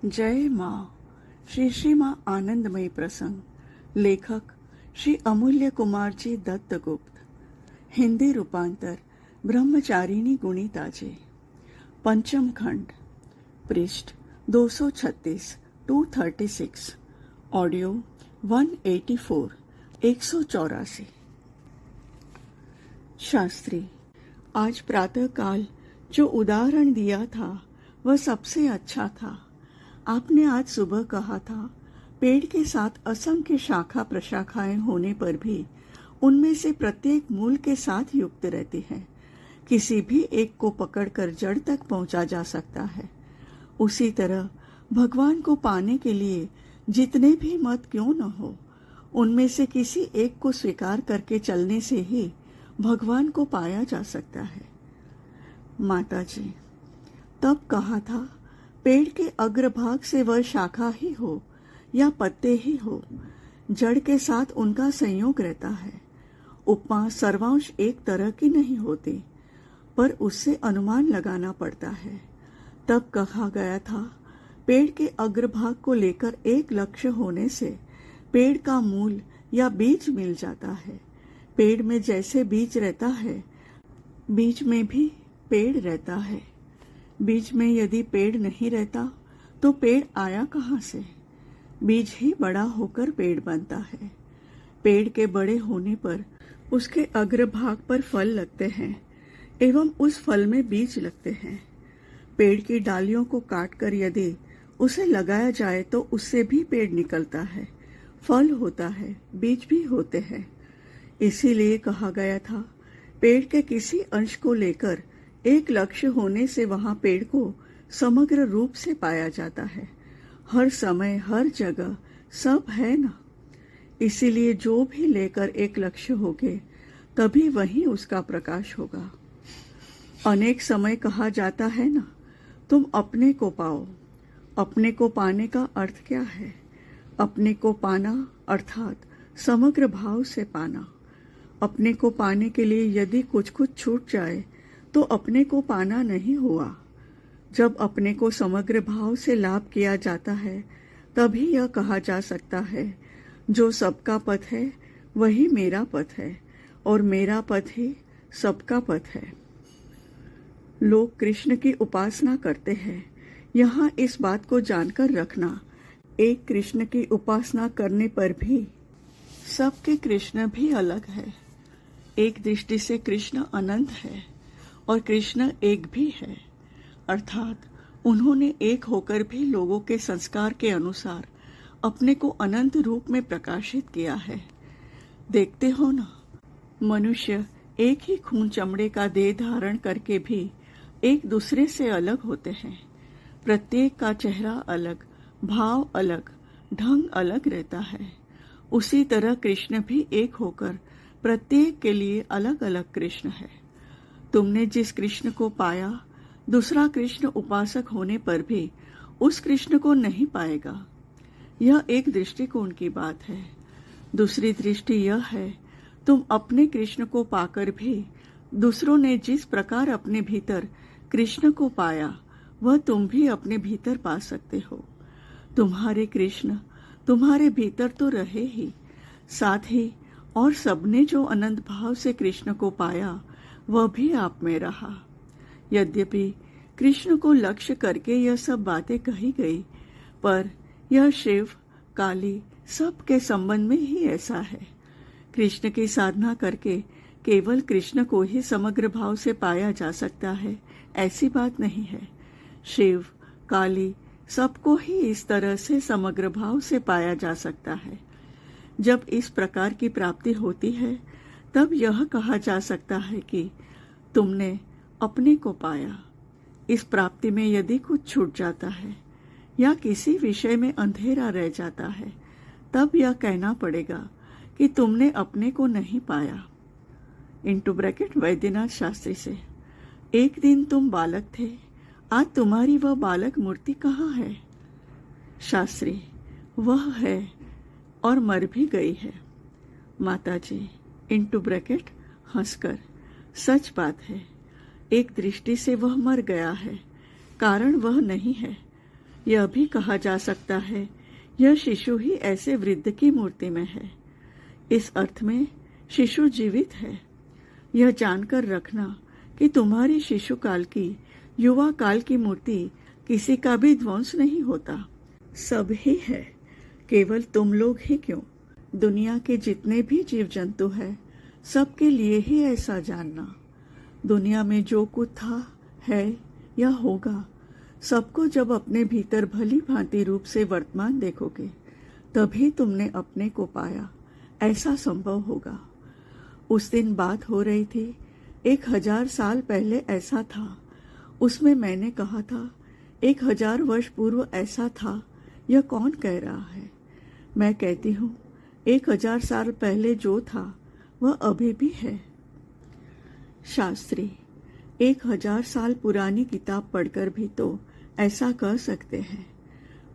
जय माँ। श्री माँ आनंदमयी प्रसंग। लेखक श्री अमूल्य कुमार जी दत्तगुप्त। हिंदी रूपांतर ब्रह्मचारिणी गुणिताजी। पंचम खंड। पृष्ठ 236 236। ऑडियो 184 184। शास्त्री, आज प्रातःकाल जो उदाहरण दिया था वह सबसे अच्छा था। आपने आज सुबह कहा था, पेड़ के साथ असंख्य शाखा प्रशाखाएं होने पर भी उनमें से प्रत्येक मूल के साथ युक्त रहती है। किसी भी एक को पकड़कर जड़ तक पहुंचा जा सकता है। उसी तरह भगवान को पाने के लिए जितने भी मत क्यों न हो, उनमें से किसी एक को स्वीकार करके चलने से ही भगवान को पाया जा सकता है। माताजी, तब कहा था, पेड़ के अग्रभाग से वह शाखा ही हो या पत्ते ही हो, जड़ के साथ उनका संयोग रहता है। उपमा सर्वांश एक तरह की नहीं होती, पर उससे अनुमान लगाना पड़ता है। तब कहा गया था, पेड़ के अग्रभाग को लेकर एक लक्ष्य होने से पेड़ का मूल या बीज मिल जाता है। पेड़ में जैसे बीज रहता है, बीज में भी पेड़ रहता है। बीज में यदि पेड़ नहीं रहता तो पेड़ आया कहाँ से? बीज ही बड़ा होकर पेड़ बनता है। पेड़ के बड़े होने पर उसके अग्रभाग पर फल लगते हैं एवं उस फल में बीज लगते हैं। पेड़ की डालियों को काटकर यदि उसे लगाया जाए तो उससे भी पेड़ निकलता है, फल होता है, बीज भी होते हैं। इसीलिए कहा गया था, पेड़ के किसी अंश को लेकर एक लक्ष्य होने से वहां पेड़ को समग्र रूप से पाया जाता है। हर समय हर जगह सब है ना। इसीलिए जो भी लेकर एक लक्ष्य होगे तभी वहीं उसका प्रकाश होगा। अनेक समय कहा जाता है ना, तुम अपने को पाओ। अपने को पाने का अर्थ क्या है? अपने को पाना अर्थात समग्र भाव से पाना। अपने को पाने के लिए यदि कुछ छूट जाए तो अपने को पाना नहीं हुआ। जब अपने को समग्र भाव से लाभ किया जाता है तभी यह कहा जा सकता है, जो सबका पथ है वही मेरा पथ है और मेरा पथ ही सबका पथ है। लोग कृष्ण की उपासना करते हैं। यहाँ इस बात को जानकर रखना, एक कृष्ण की उपासना करने पर भी सबके कृष्ण भी अलग है। एक दृष्टि से कृष्ण अनंत है और कृष्ण एक भी है, अर्थात उन्होंने एक होकर भी लोगों के संस्कार के अनुसार अपने को अनंत रूप में प्रकाशित किया है। देखते हो ना, मनुष्य एक ही खून चमड़े का देह धारण करके भी एक दूसरे से अलग होते हैं। प्रत्येक का चेहरा अलग, भाव अलग, ढंग अलग रहता है। उसी तरह कृष्ण भी एक होकर प्रत्येक के लिए अलग अलग कृष्ण है। तुमने जिस कृष्ण को पाया, दूसरा कृष्ण उपासक होने पर भी उस कृष्ण को नहीं पाएगा। यह एक दृष्टिकोण की बात है। दूसरी दृष्टि यह है, तुम अपने कृष्ण को पाकर भी दूसरों ने जिस प्रकार अपने भीतर कृष्ण को पाया वह तुम भी अपने भीतर पा सकते हो। तुम्हारे कृष्ण तुम्हारे भीतर तो रहे ही, साथ ही और सबने जो अनंत भाव से कृष्ण को पाया वह भी आप में रहा। यद्यपि कृष्ण को लक्ष्य करके यह सब बातें कही गई, पर यह शिव, काली सबके संबंध में ही ऐसा है। कृष्ण की साधना करके केवल कृष्ण को ही समग्र भाव से पाया जा सकता है, ऐसी बात नहीं है। शिव, काली सबको ही इस तरह से समग्र भाव से पाया जा सकता है। जब इस प्रकार की प्राप्ति होती है तब यह कहा जा सकता है कि तुमने अपने को पाया। इस प्राप्ति में यदि कुछ छूट जाता है या किसी विषय में अंधेरा रह जाता है तब यह कहना पड़ेगा कि तुमने अपने को नहीं पाया। इंटू ब्रैकेट वैद्यनाथ शास्त्री से। एक दिन तुम बालक थे, आज तुम्हारी वह बालक मूर्ति कहाँ है? शास्त्री, वह है और मर भी गई है। माताजी इंटू ब्रैकेट हंसकर, सच बात है। एक दृष्टि से वह मर गया है, कारण वह नहीं है। यह भी कहा जा सकता है यह शिशु ही ऐसे वृद्ध की मूर्ति में है। इस अर्थ में शिशु जीवित है। यह जानकर रखना कि तुम्हारी शिशु काल की, युवा काल की मूर्ति किसी का भी ध्वंस नहीं होता, सब ही है। केवल तुम लोग ही क्यों, दुनिया के जितने भी जीव जंतु हैं, सबके लिए ही ऐसा जानना। दुनिया में जो कुछ था, है या होगा, सबको जब अपने भीतर भली भांति रूप से वर्तमान देखोगे, तभी तुमने अपने को पाया, ऐसा संभव होगा। उस दिन बात हो रही थी 1000 साल पहले ऐसा था, उसमें मैंने कहा था 1000 वर्ष पूर्व ऐसा था। यह कौन कह रहा है? मैं कहती हूँ 1000 साल पहले जो था वह अभी भी है। शास्त्री 1000 साल पुरानी किताब पढ़कर भी तो ऐसा कह सकते हैं।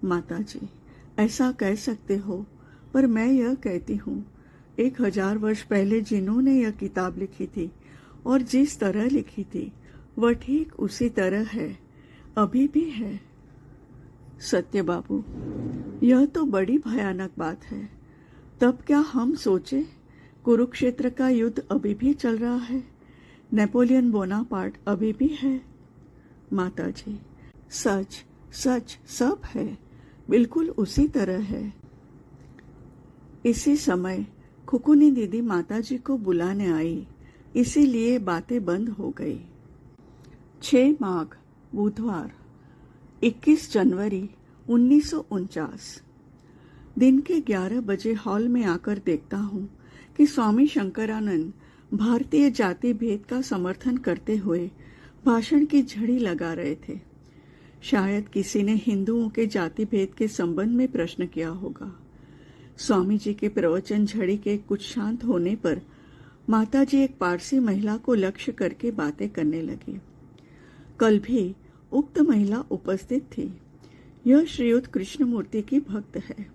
माताजी, ऐसा कह सकते हो, पर मैं यह कहती हूँ 1000 वर्ष पहले जिन्होंने यह किताब लिखी थी और जिस तरह लिखी थी, वह ठीक उसी तरह है, अभी भी है। सत्य बाबू, यह तो बड़ी भयानक बात है। तब क्या हम सोचे कुरुक्षेत्र का युद्ध अभी भी चल रहा है, नेपोलियन बोनापार्ट अभी भी है? माताजी, सच सच सब है, बिल्कुल उसी तरह है। इसी समय खुकुनी दीदी माताजी को बुलाने आई, इसीलिए बातें बंद हो गई। 6 माघ बुधवार 21 जनवरी 1949। दिन के 11 बजे हॉल में आकर देखता हूँ कि स्वामी शंकरानंद भारतीय जाति भेद का समर्थन करते हुए भाषण की झड़ी लगा रहे थे। शायद किसी ने हिंदुओं के जाति भेद के संबंध में प्रश्न किया होगा। स्वामी जी के प्रवचन झड़ी के कुछ शांत होने पर माताजी एक पारसी महिला को लक्ष्य करके बातें करने लगी। कल भी उक्त महिला उपस्थित थी। यह श्रीयुत कृष्णमूर्ति की भक्त है।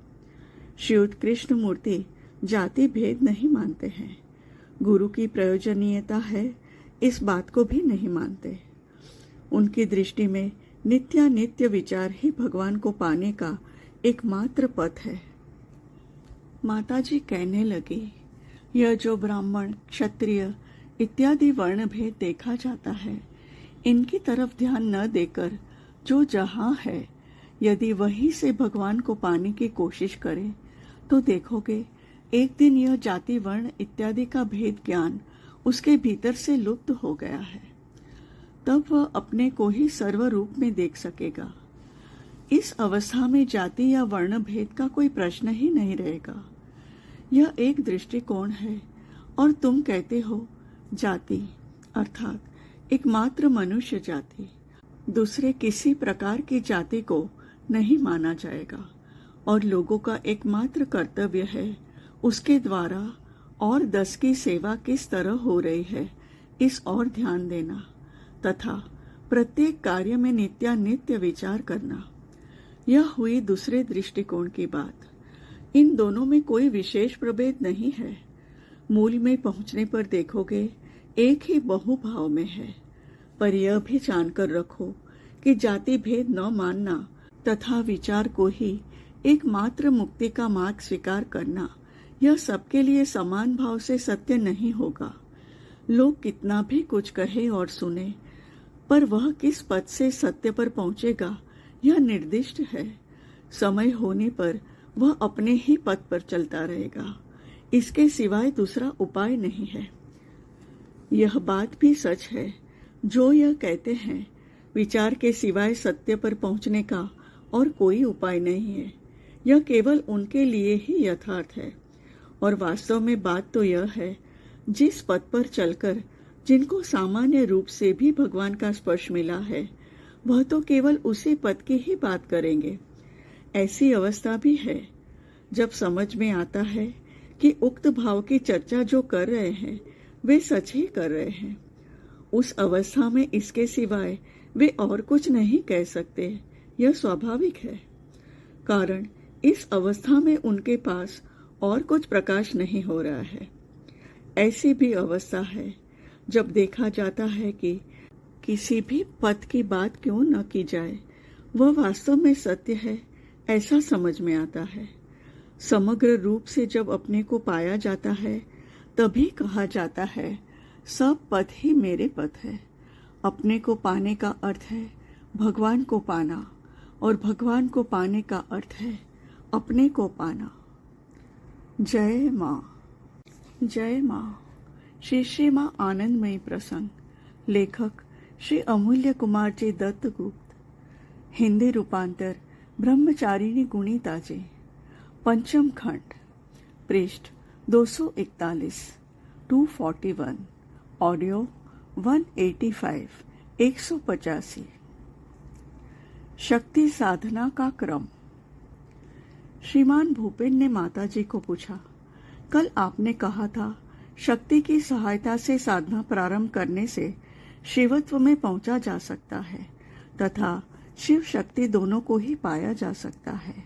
श्रीयुत कृष्णमूर्ति जाति भेद नहीं मानते हैं, गुरु की प्रयोजनीयता है, इस बात को भी नहीं मानते। उनकी दृष्टि में नित्यानित्य विचार ही भगवान को पाने का एकमात्र पथ है। माताजी कहने लगी, यह जो ब्राह्मण, क्षत्रिय इत्यादि वर्ण भेद देखा जाता है, इनकी तरफ ध्यान न देकर जो जहां है, यदि वहीं से भगवान को पाने की कोशिश करे, तो देखोगे एक दिन यह जाति वर्ण इत्यादि का भेद ज्ञान उसके भीतर से लुप्त हो गया है। तब वह अपने को ही सर्व रूप में देख सकेगा। इस अवस्था में जाति या वर्ण भेद का कोई प्रश्न ही नहीं रहेगा। यह एक दृष्टिकोण है, और तुम कहते हो जाति अर्थात एकमात्र मनुष्य जाति, दूसरे किसी प्रकार की जाति को नहीं माना जाएगा, और लोगों का एकमात्र कर्तव्य है उसके द्वारा और 10 की सेवा किस तरह हो रही है, इस और ध्यान देना, तथा प्रत्येक कार्य में नित्यानित्य विचार करना। यह हुई दूसरे दृष्टिकोण की बात। इन दोनों में कोई विशेष प्रभेद नहीं है। मूल में पहुंचने पर देखोगे एक ही बहुभाव में है। पर यह भी जानकर रखो कि जाति भेद न मानना तथा विचार को ही एकमात्र मुक्ति का मार्ग स्वीकार करना, यह सबके लिए समान भाव से सत्य नहीं होगा। लोग कितना भी कुछ कहे और सुने, पर वह किस पद से सत्य पर पहुंचेगा, यह निर्दिष्ट है। समय होने पर वह अपने ही पद पर चलता रहेगा, इसके सिवाय दूसरा उपाय नहीं है। यह बात भी सच है जो यह कहते हैं, विचार के सिवाय सत्य पर पहुंचने का और कोई उपाय नहीं है। यह केवल उनके लिए ही यथार्थ है, और वास्तव में बात तो यह है, जिस पद पर चलकर जिनको सामान्य रूप से भी भगवान का स्पर्श मिला है, वह तो केवल उसी पद की ही बात करेंगे। ऐसी अवस्था भी है जब समझ में आता है कि उक्त भाव की चर्चा जो कर रहे हैं वे सच ही कर रहे हैं। उस अवस्था में इसके सिवाय वे और कुछ नहीं कह सकते। यह स्वाभाविक है, कारण इस अवस्था में उनके पास और कुछ प्रकाश नहीं हो रहा है। ऐसी भी अवस्था है जब देखा जाता है कि किसी भी पद की बात क्यों न की जाए, वह वास्तव में सत्य है ऐसा समझ में आता है। समग्र रूप से जब अपने को पाया जाता है तभी कहा जाता है सब पथ ही मेरे पथ है। अपने को पाने का अर्थ है भगवान को पाना और भगवान को पाने का अर्थ है अपने को पाना। जय माँ। जय माँ। श्री माँ आनंदमयी प्रसंग। लेखक श्री अमूल्य कुमार जी दत्तगुप्त। हिंदी रूपांतर ब्रह्मचारिणी गुणिता जी। पंचम खंड। पृष्ठ 241 241। ऑडियो 185 185। शक्ति साधना का क्रम। श्रीमान भूपेन ने माताजी को पूछा, कल आपने कहा था शक्ति की सहायता से साधना प्रारंभ करने से शिवत्व में पहुंचा जा सकता है तथा शिव शक्ति दोनों को ही पाया जा सकता है।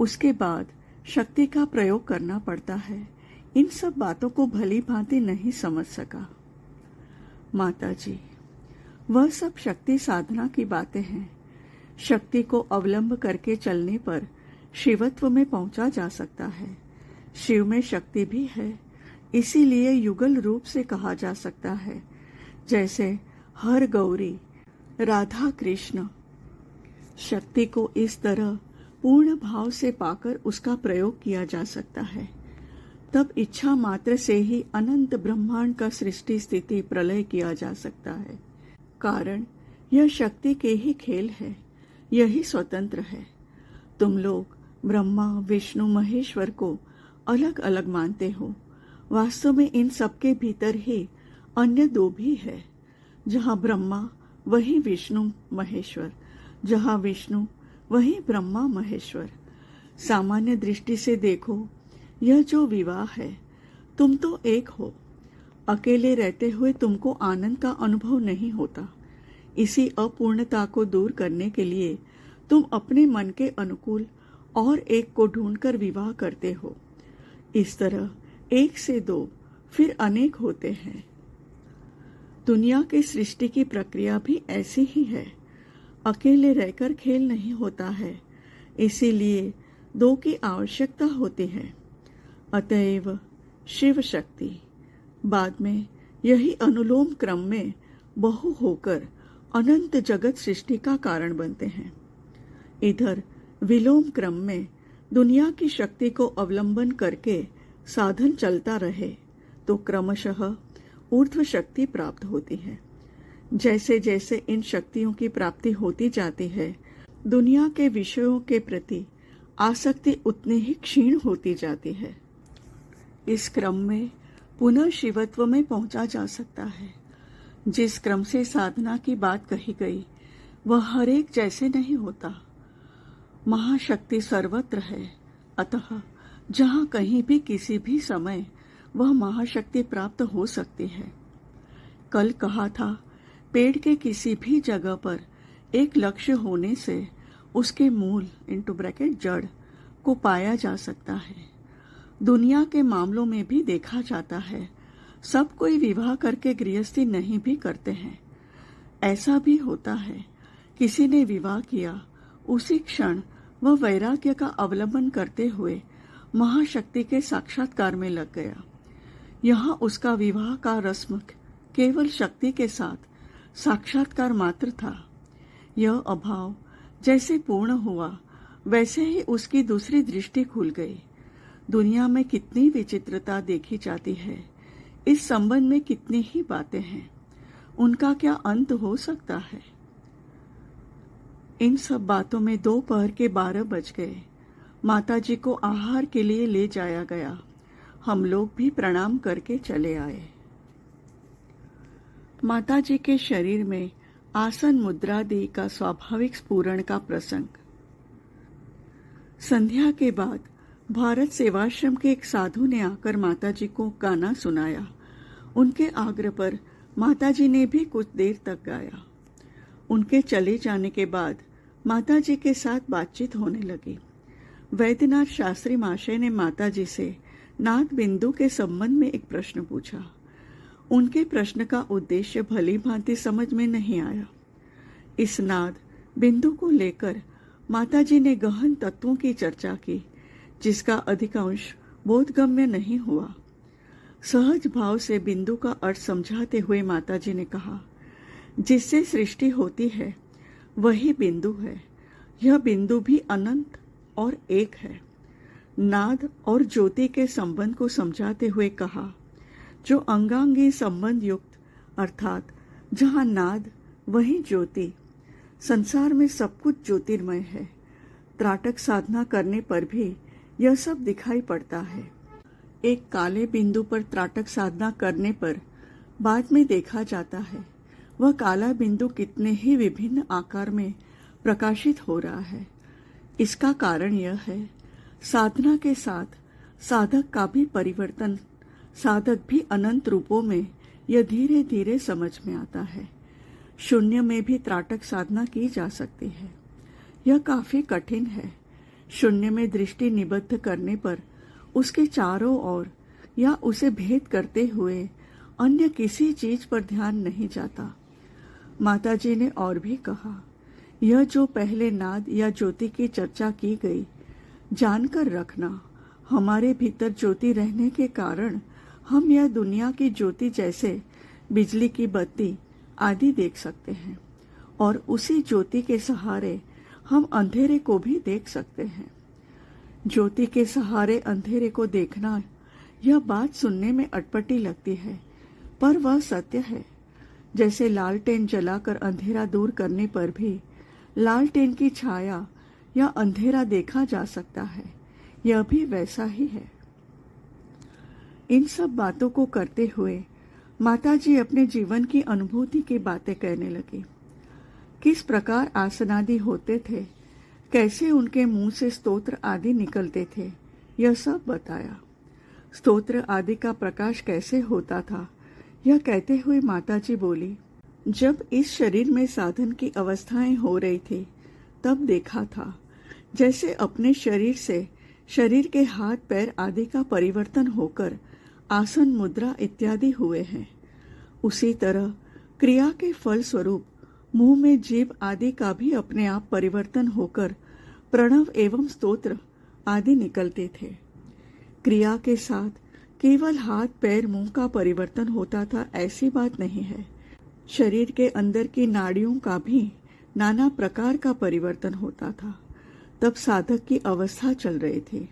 उसके बाद शक्ति का प्रयोग करना पड़ता है। इन सब बातों को भली भांति नहीं समझ सका। माताजी, वह सब शक्ति साधना की बातें हैं। शक्ति को अवलंब करके चलने पर शिवत्व में पहुंचा जा सकता है। शिव में शक्ति भी है, इसीलिए युगल रूप से कहा जा सकता है, जैसे हर गौरी, राधा कृष्ण। शक्ति को इस तरह पूर्ण भाव से पाकर उसका प्रयोग किया जा सकता है। तब इच्छा मात्र से ही अनंत ब्रह्मांड का सृष्टि स्थिति प्रलय किया जा सकता है। कारण यह शक्ति के ही खेल है, यही स्वतंत्र है। तुम लोग ब्रह्मा, विष्णु, महेश्वर को अलग अलग मानते हो। वास्तव में इन सबके भीतर ही अन्य दो भी है। जहाँ ब्रह्मा वही विष्णु महेश्वर, जहाँ विष्णु वही ब्रह्मा महेश्वर। सामान्य दृष्टि से देखो, यह जो विवाह है, तुम तो एक हो। अकेले रहते हुए तुमको आनंद का अनुभव नहीं होता। इसी अपूर्णता को दूर करने के लिए तुम अपने मन के अनुकूल और एक को ढूंढकर विवाह करते हो। इस तरह एक से दो, फिर अनेक होते हैं। दुनिया की सृष्टि की प्रक्रिया भी ऐसी ही है। अकेले रहकर खेल नहीं होता है, इसीलिए दो की आवश्यकता होती है। अतएव शिव शक्ति बाद में यही अनुलोम क्रम में बहु होकर अनंत जगत सृष्टि का कारण बनते हैं। इधर विलोम क्रम में दुनिया की शक्ति को अवलंबन करके साधन चलता रहे तो क्रमशः ऊर्ध्व शक्ति प्राप्त होती है। जैसे जैसे इन शक्तियों की प्राप्ति होती जाती है, दुनिया के विषयों के प्रति आसक्ति उतनी ही क्षीण होती जाती है। इस क्रम में पुनः शिवत्व में पहुंचा जा सकता है। जिस क्रम से साधना की बात कही गई, वह हर एक जैसे नहीं होता। महाशक्ति सर्वत्र है, अतः जहाँ कहीं भी किसी भी समय वह महाशक्ति प्राप्त हो सकती है। कल कहा था, पेड़ के किसी भी जगह पर एक लक्ष्य होने से उसके मूल (जड़) को पाया जा सकता है। दुनिया के मामलों में भी देखा जाता है, सब कोई विवाह करके गृहस्थी नहीं भी करते हैं। ऐसा भी होता है, किसी ने विवाह किया, उसी क्षण वह वैराग्य का अवलंबन करते हुए महाशक्ति के साक्षात्कार में लग गया। यहाँ उसका विवाह का रस्म केवल शक्ति के साथ साक्षात्कार मात्र था। यह अभाव जैसे पूर्ण हुआ, वैसे ही उसकी दूसरी दृष्टि खुल गई। दुनिया में कितनी विचित्रता देखी जाती है, इस संबंध में कितनी ही बातें हैं, उनका क्या अंत हो सकता है। इन सब बातों में दोपहर के 12 बज गए। माताजी को आहार के लिए ले जाया गया। हम लोग भी प्रणाम करके चले आए। माताजी के शरीर में आसन मुद्रा दी का स्वाभाविक स्फुरण का प्रसंग। संध्या के बाद भारत सेवाश्रम के एक साधु ने आकर माताजी को गाना सुनाया। उनके आग्रह पर माताजी ने भी कुछ देर तक गाया। उनके चले जाने के बाद माताजी के साथ बातचीत होने लगी। वैद्यनाथ शास्त्री महाशय ने माताजी से नाद बिंदु के संबंध में एक प्रश्न पूछा। उनके प्रश्न का उद्देश्य भली भांति समझ में नहीं आया। इस नाद बिंदु को लेकर माताजी ने गहन तत्वों की चर्चा की, जिसका अधिकांश बोधगम्य नहीं हुआ। सहज भाव से बिंदु का अर्थ समझाते हुए माताजी ने कहा, जिससे सृष्टि होती है वही बिंदु है। यह बिंदु भी अनंत और एक है। नाद और ज्योति के संबंध को समझाते हुए कहा, जो अंगांगी संबंध युक्त, अर्थात जहाँ नाद वहीं ज्योति। संसार में सब कुछ ज्योतिर्मय है। त्राटक साधना करने पर भी यह सब दिखाई पड़ता है। एक काले बिंदु पर त्राटक साधना करने पर बाद में देखा जाता है वह काला बिंदु कितने ही विभिन्न आकार में प्रकाशित हो रहा है। इसका कारण यह है, साधना के साथ साधक का भी परिवर्तन, साधक भी अनंत रूपों में यह धीरे धीरे समझ में आता है। शून्य में भी त्राटक साधना की जा सकती है। यह काफी कठिन है। शून्य में दृष्टि निबद्ध करने पर उसके चारों ओर या उसे भेद करते हुए अन्य किसी चीज पर ध्यान नहीं जाता। माताजी ने और भी कहा, यह जो पहले नाद या ज्योति की चर्चा की गई, जानकर रखना, हमारे भीतर ज्योति रहने के कारण हम यह दुनिया की ज्योति जैसे बिजली की बत्ती आदि देख सकते हैं और उसी ज्योति के सहारे हम अंधेरे को भी देख सकते हैं। ज्योति के सहारे अंधेरे को देखना, यह बात सुनने में अटपटी लगती है, पर वह सत्य है। जैसे लालटेन जलाकर अंधेरा दूर करने पर भी लालटेन की छाया या अंधेरा देखा जा सकता है, यह भी वैसा ही है। इन सब बातों को करते हुए माताजी अपने जीवन की अनुभूति की बातें कहने लगी। किस प्रकार आसनादि होते थे, कैसे उनके मुंह से स्तोत्र आदि निकलते थे, यह सब बताया। स्तोत्र आदि का प्रकाश कैसे होता था, यह कहते हुए माताजी बोली, जब इस शरीर में साधन की अवस्थाएं हो रही थी, तब देखा था जैसे अपने शरीर से शरीर के हाथ पैर आदि का परिवर्तन होकर आसन मुद्रा इत्यादि हुए हैं। उसी तरह क्रिया के फल स्वरूप मुंह में जीभ आदि का भी अपने आप परिवर्तन होकर प्रणव एवं स्तोत्र आदि निकलते थे। क्रिया के साथ केवल हाथ पैर मुंह का परिवर्तन होता था ऐसी बात नहीं है। शरीर के अंदर की नाड़ियों का भी नाना प्रकार का परिवर्तन होता था। तब साधक की अवस्था चल रही थी।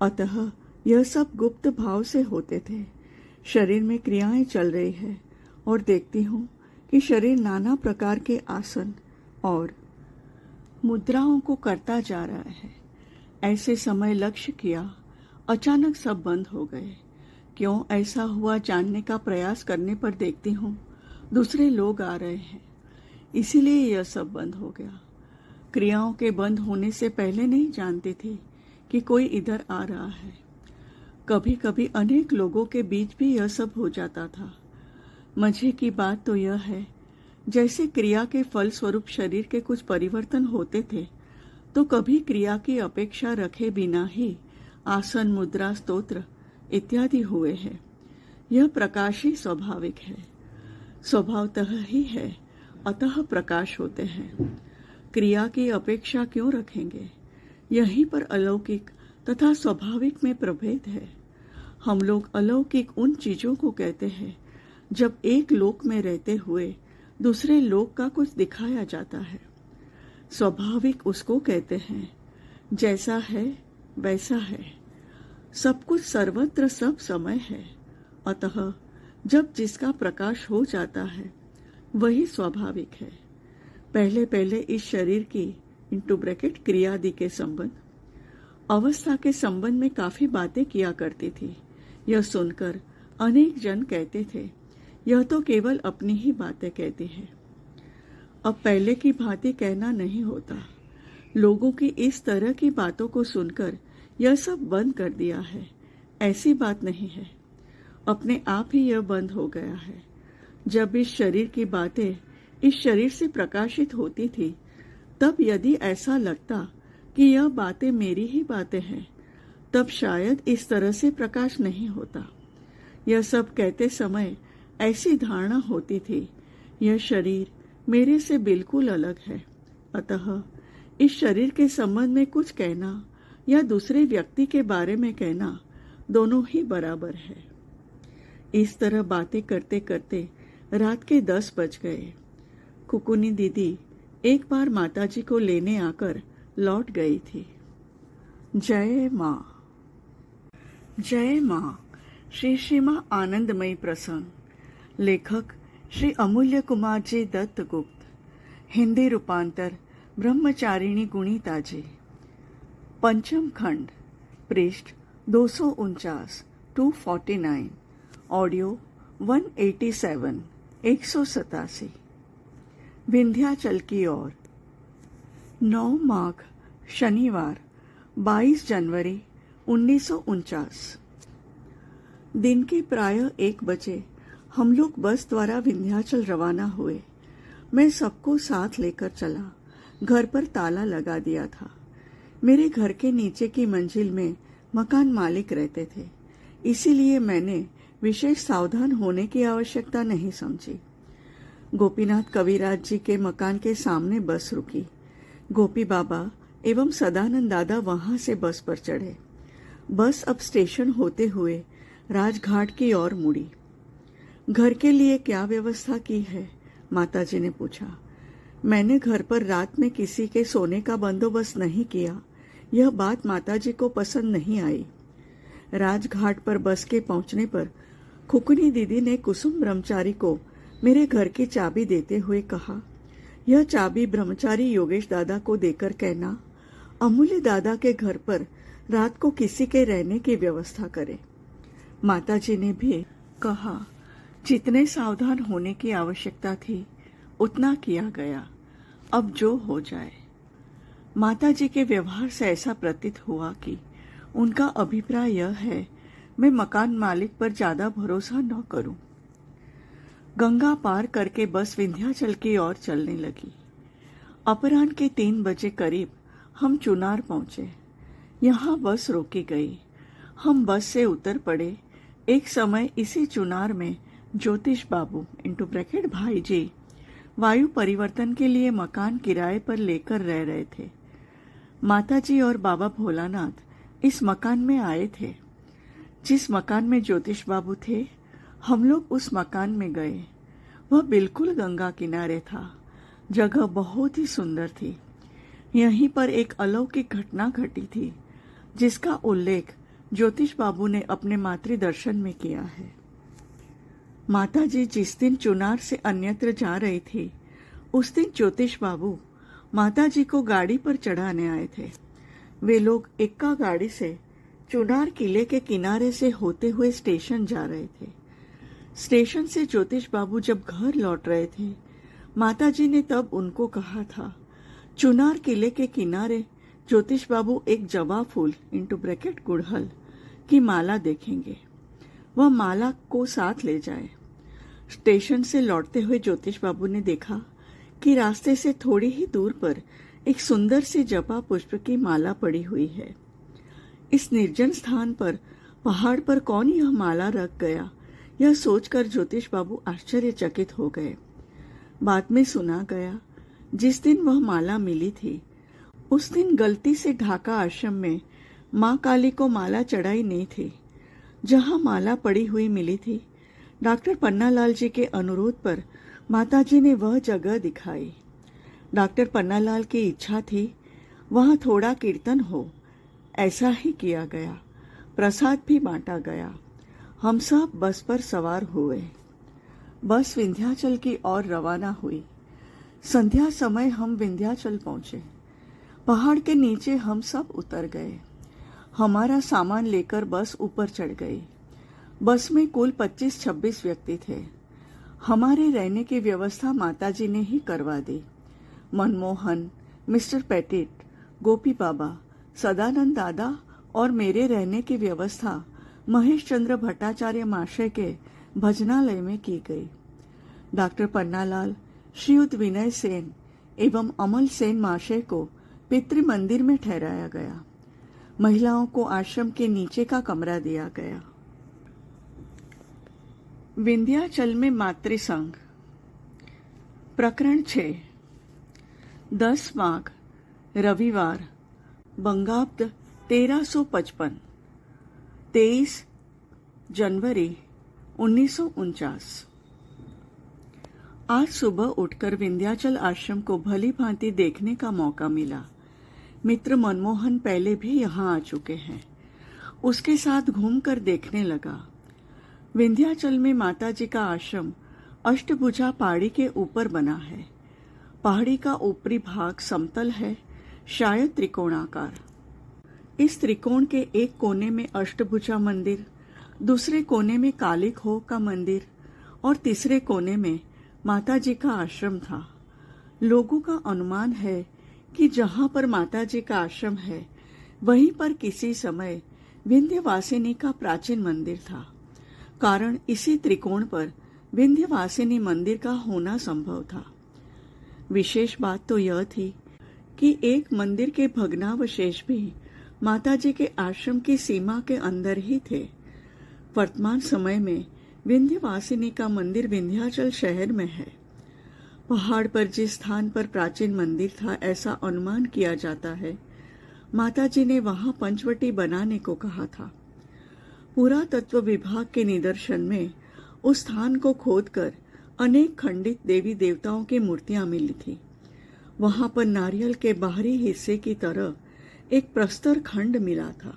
अतः यह सब गुप्त भाव से होते थे। शरीर में क्रियाएं चल रही है और देखती हूँ कि शरीर नाना प्रकार के आसन और मुद्राओं को करता जा रहा है। ऐसे समय लक्ष्य किया, अचानक सब बंद हो गए। क्यों ऐसा हुआ जानने का प्रयास करने पर देखती हूँ दूसरे लोग आ रहे हैं, इसीलिए यह सब बंद हो गया। क्रियाओं के बंद होने से पहले नहीं जानती थी कि कोई इधर आ रहा है। कभी कभी अनेक लोगों के बीच भी यह सब हो जाता था। मजे की बात तो यह है, जैसे क्रिया के फल स्वरूप शरीर के कुछ परिवर्तन होते थे, तो कभी क्रिया की अपेक्षा रखे बिना ही आसन मुद्रा स्तोत्र इत्यादि हुए हैं। यह प्रकाश ही स्वाभाविक है, स्वभावतः ही है, अतः प्रकाश होते हैं। क्रिया की अपेक्षा क्यों रखेंगे? यहीं पर अलौकिक तथा स्वाभाविक में प्रभेद है। हम लोग अलौकिक उन चीजों को कहते हैं जब एक लोक में रहते हुए दूसरे लोक का कुछ दिखाया जाता है। स्वाभाविक उसको कहते हैं जैसा है वैसा है, सब कुछ सर्वत्र सब समय है। अतः जब जिसका प्रकाश हो जाता है वही स्वाभाविक है। पहले पहले इस शरीर की क्रियादि के संबंध, अवस्था के संबंध में काफी बातें किया करती थी। यह सुनकर अनेक जन कहते थे, यह तो केवल अपनी ही बातें कहती है। अब पहले की भांति कहना नहीं होता। लोगों की इस तरह की बातों को सुनकर यह सब बंद कर दिया है, ऐसी बात नहीं है। अपने आप ही यह बंद हो गया है। जब इस शरीर की बातें इस शरीर से प्रकाशित होती थी, तब यदि ऐसा लगता कि यह बातें मेरी ही बातें हैं, तब शायद इस तरह से प्रकाश नहीं होता। यह सब कहते समय ऐसी धारणा होती थी, यह शरीर मेरे से बिल्कुल अलग है। अतः इस शरीर के संबंध में कुछ कहना या दूसरे व्यक्ति के बारे में कहना दोनों ही बराबर है। इस तरह बातें करते करते रात के 10 बज गए। कुकुनी दीदी एक बार माताजी को लेने आकर लौट गई थी। जय माँ। जय माँ। श्री श्रीमा आनंदमयी प्रसंग। लेखक श्री अमूल्य कुमार जी दत्त गुप्त। हिंदी रूपांतर ब्रह्मचारिणी गुणिता जी। पंचम खंड। पृष्ठ 249 249। ऑडियो 187 187। विंध्याचल की ओर। 9 माघ शनिवार 22 जनवरी 1949। दिन के प्रायः 1 बजे हम लोग बस द्वारा विंध्याचल रवाना हुए। मैं सबको साथ लेकर चला। घर पर ताला लगा दिया था। मेरे घर के नीचे की मंजिल में मकान मालिक रहते थे, इसीलिए मैंने विशेष सावधान होने की आवश्यकता नहीं समझी। गोपीनाथ कविराज जी के मकान के सामने बस रुकी। गोपी बाबा एवं सदानंद दादा वहां से बस पर चढ़े। बस अब स्टेशन होते हुए राजघाट की ओर मुड़ी। घर के लिए क्या व्यवस्था की है? माताजी ने पूछा। मैंने घर पर रात में किसी के सोने का बंदोबस्त नहीं किया। यह बात माताजी को पसंद नहीं आई। राजघाट पर बस के पहुंचने पर खुकुनी दीदी ने कुसुम ब्रह्मचारी को मेरे घर की चाबी देते हुए कहा, यह चाबी ब्रह्मचारी योगेश दादा को देकर कहना, अमूल्य दादा के घर पर रात को किसी के रहने की व्यवस्था करे। माताजी ने भी कहा। जितने सावधान होने की आवश्यकता थी उतना किया गया। अब जो हो जाए। माताजी के व्यवहार से ऐसा प्रतीत हुआ कि उनका अभिप्राय यह है मैं मकान मालिक पर ज्यादा भरोसा न करूं। गंगा पार करके बस विंध्याचल की ओर चलने लगी। अपराह्न के 3 बजे करीब हम चुनार पहुंचे। यहाँ बस रोकी गई। हम बस से उतर पड़े। एक समय इसी चुनार में ज्योतिष बाबू भाई जी वायु परिवर्तन के लिए मकान किराए पर लेकर रह रहे थे। माताजी और बाबा भोलानाथ इस मकान में आए थे। जिस मकान में ज्योतिष बाबू थे, हम लोग उस मकान में गए। वह बिल्कुल गंगा किनारे था। जगह बहुत ही सुंदर थी। यहीं पर एक अलौकिक घटना घटी थी, जिसका उल्लेख ज्योतिष बाबू ने अपने मातृदर्शन में किया है। माताजी जिस दिन चुनार से अन्यत्र जा रही थी, उस दिन ज्योतिष बाबू माताजी को गाड़ी पर चढ़ाने आए थे। वे लोग इक्का गाड़ी से चुनार किले के किनारे से होते हुए स्टेशन जा रहे थे। स्टेशन से ज्योतिष बाबू जब घर लौट रहे थे, माताजी ने तब उनको कहा था, चुनार किले के किनारे ज्योतिष बाबू एक जवा फूल गुड़हल की माला देखेंगे। वह माला को साथ ले जाए। स्टेशन से लौटते हुए ज्योतिष बाबू ने देखा कि रास्ते से थोड़ी ही दूर पर एक सुंदर सी जपा पुष्प की माला पड़ी हुई है। इस निर्जन स्थान पर पहाड़ पर कौन यह माला रख गया, यह सोचकर ज्योतिष बाबू आश्चर्यचकित हो गए। बाद में सुना गया, जिस दिन वह माला मिली थी, उस दिन गलती से ढाका आश्रम में माँ काली को माला चढ़ाई नहीं थी। जहाँ माला पड़ी हुई मिली थी, डॉक्टर पन्नालाल जी के अनुरोध पर माताजी ने वह जगह दिखाई। डॉक्टर पन्नालाल की इच्छा थी वहाँ थोड़ा कीर्तन हो। ऐसा ही किया गया। प्रसाद भी बांटा गया। हम सब बस पर सवार हुए। बस विंध्याचल की ओर रवाना हुई। संध्या समय हम विंध्याचल पहुंचे। पहाड़ के नीचे हम सब उतर गए। हमारा सामान लेकर बस ऊपर चढ़ गई। बस में कुल 25-26 व्यक्ति थे। हमारे रहने की व्यवस्था माताजी ने ही करवा दी। मनमोहन, मिस्टर पेटिट, गोपी बाबा, सदानंद दादा और मेरे रहने की व्यवस्था महेश चंद्र भट्टाचार्य महाशय के भजनालय में की गई। डॉक्टर पन्नालाल, श्रीयुत विनय सेन एवं अमल सेन महाशय को पितृ मंदिर में ठहराया गया। महिलाओं को आश्रम के नीचे का कमरा दिया गया। विंध्याचल में मातृसंघ। प्रकरण 6। 10 माघ रविवार बंगाब्द 1355 23 जनवरी 1949। आज सुबह उठकर विंध्याचल आश्रम को भली भांति देखने का मौका मिला। मित्र मनमोहन पहले भी यहाँ आ चुके हैं। उसके साथ घूमकर देखने लगा। विंध्याचल में माताजी का आश्रम अष्टभुजा पहाड़ी के ऊपर बना है। पहाड़ी का ऊपरी भाग समतल है, शायद त्रिकोणाकार। इस त्रिकोण के एक कोने में अष्टभुजा मंदिर, दूसरे कोने में काली खोह का मंदिर और तीसरे कोने में माताजी का आश्रम था। लोगों का अनुमान है कि जहां पर माताजी का आश्रम है वहीं पर किसी समय विंध्यवासिनी का प्राचीन मंदिर था। कारण इसी त्रिकोण पर विंध्यवासिनी मंदिर का होना संभव था। विशेष बात तो यह थी कि एक मंदिर के भग्नावशेष भी माताजी के आश्रम की सीमा के अंदर ही थे। वर्तमान समय में विंध्यवासिनी का मंदिर विंध्याचल शहर में है। पहाड़ पर जिस स्थान पर प्राचीन मंदिर था, ऐसा अनुमान किया जाता है माताजी ने वहां पंचवटी बनाने को कहा था। पुरातत्व विभाग के निदर्शन में उस स्थान को खोदकर अनेक खंडित देवी देवताओं की मूर्तियां मिली थी। वहां पर नारियल के बाहरी हिस्से की तरह एक प्रस्तर खंड मिला था।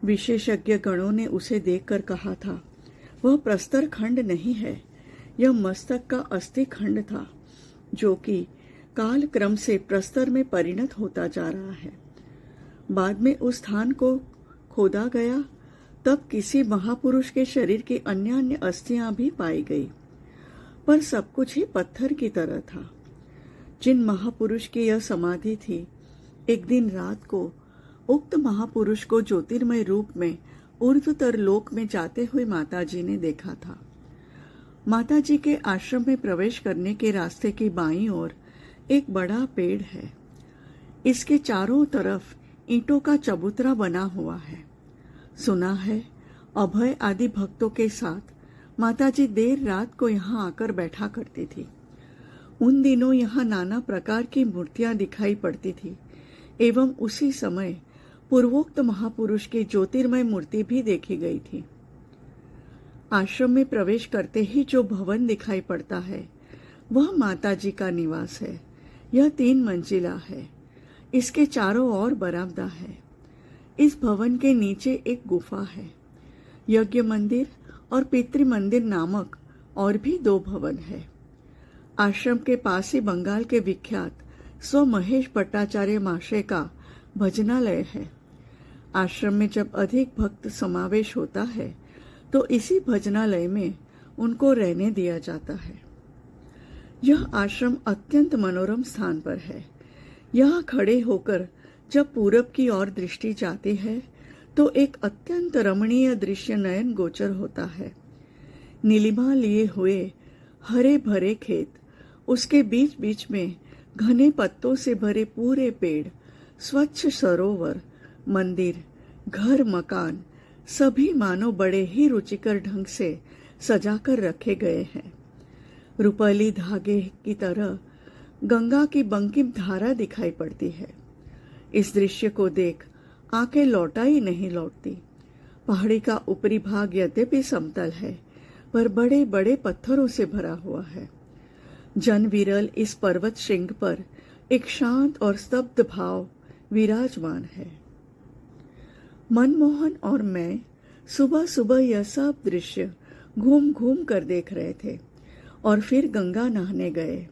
विशेषज्ञ गणों ने उसे देखकर कहा था, वह प्रस्तर खंड नहीं है, यह मस्तक का अस्थि खंड था, जो कि काल क्रम से प्रस्तर में परिणत होता जा रहा है। बाद में उस स्थान को खोदा गया, तब किसी महापुरुष के शरीर की अन्य अस्थियां भी पाई गई, पर सब कुछ ही पत्थर की तरह था। जिन महापुरुष की यह समाधि थी, एक दिन रात को उक्त महापुरुष को ज्योतिर्मय रूप में ऊर्ध्वतर लोक में जाते हुए माताजी ने देखा था। माताजी के आश्रम में प्रवेश करने के रास्ते की बाईं ओर एक बड़ा पेड़ है। इसके चारों तरफ ईंटों का चबूतरा बना हुआ है। सुना है अभय आदि भक्तों के साथ माताजी देर रात को यहाँ आकर बैठा करती थी। उन दिनों यहाँ नाना प्रकार की मूर्तियां दिखाई पड़ती थी एवं उसी समय पूर्वोक्त महापुरुष की ज्योतिर्मय मूर्ति भी देखी गई थी। आश्रम में प्रवेश करते ही जो भवन दिखाई पड़ता है वह माताजी का निवास है। यह 3 मंजिला है। इसके चारों ओर बरामदा है। इस भवन के नीचे एक गुफा है। यज्ञ मंदिर और पितृ मंदिर नामक और भी 2 भवन है। आश्रम के पास ही बंगाल के विख्यात स्व महेश भट्टाचार्य महाशय का भजनालय है। आश्रम में जब अधिक भक्त समावेश होता है तो इसी भजनालय में उनको रहने दिया जाता है। यह आश्रम अत्यंत मनोरम स्थान पर है। यहाँ खड़े होकर जब पूरब की ओर दृष्टि जाती है तो एक अत्यंत रमणीय दृश्य नयन गोचर होता है। नीलिमा लिए हुए हरे भरे खेत, उसके बीच बीच में घने पत्तों से भरे पूरे पेड़, स्वच्छ सरोवर, मंदिर, घर, मकान सभी मानो बड़े ही रुचिकर ढंग से सजाकर रखे गए हैं। रुपली धागे की तरह गंगा की बंकिम धारा दिखाई पड़ती है। इस दृश्य को देख आंखें लौटा ही नहीं लौटती। पहाड़ी का ऊपरी भाग यद्यपि समतल है, पर बड़े बड़े पत्थरों से भरा हुआ है। जन विरल इस पर्वत श्रृंग पर एक शांत और स्तब्ध भाव विराजमान है। मनमोहन और मैं सुबह सुबह यह सब दृश्य घूम घूम कर देख रहे थे और फिर गंगा नहाने गए।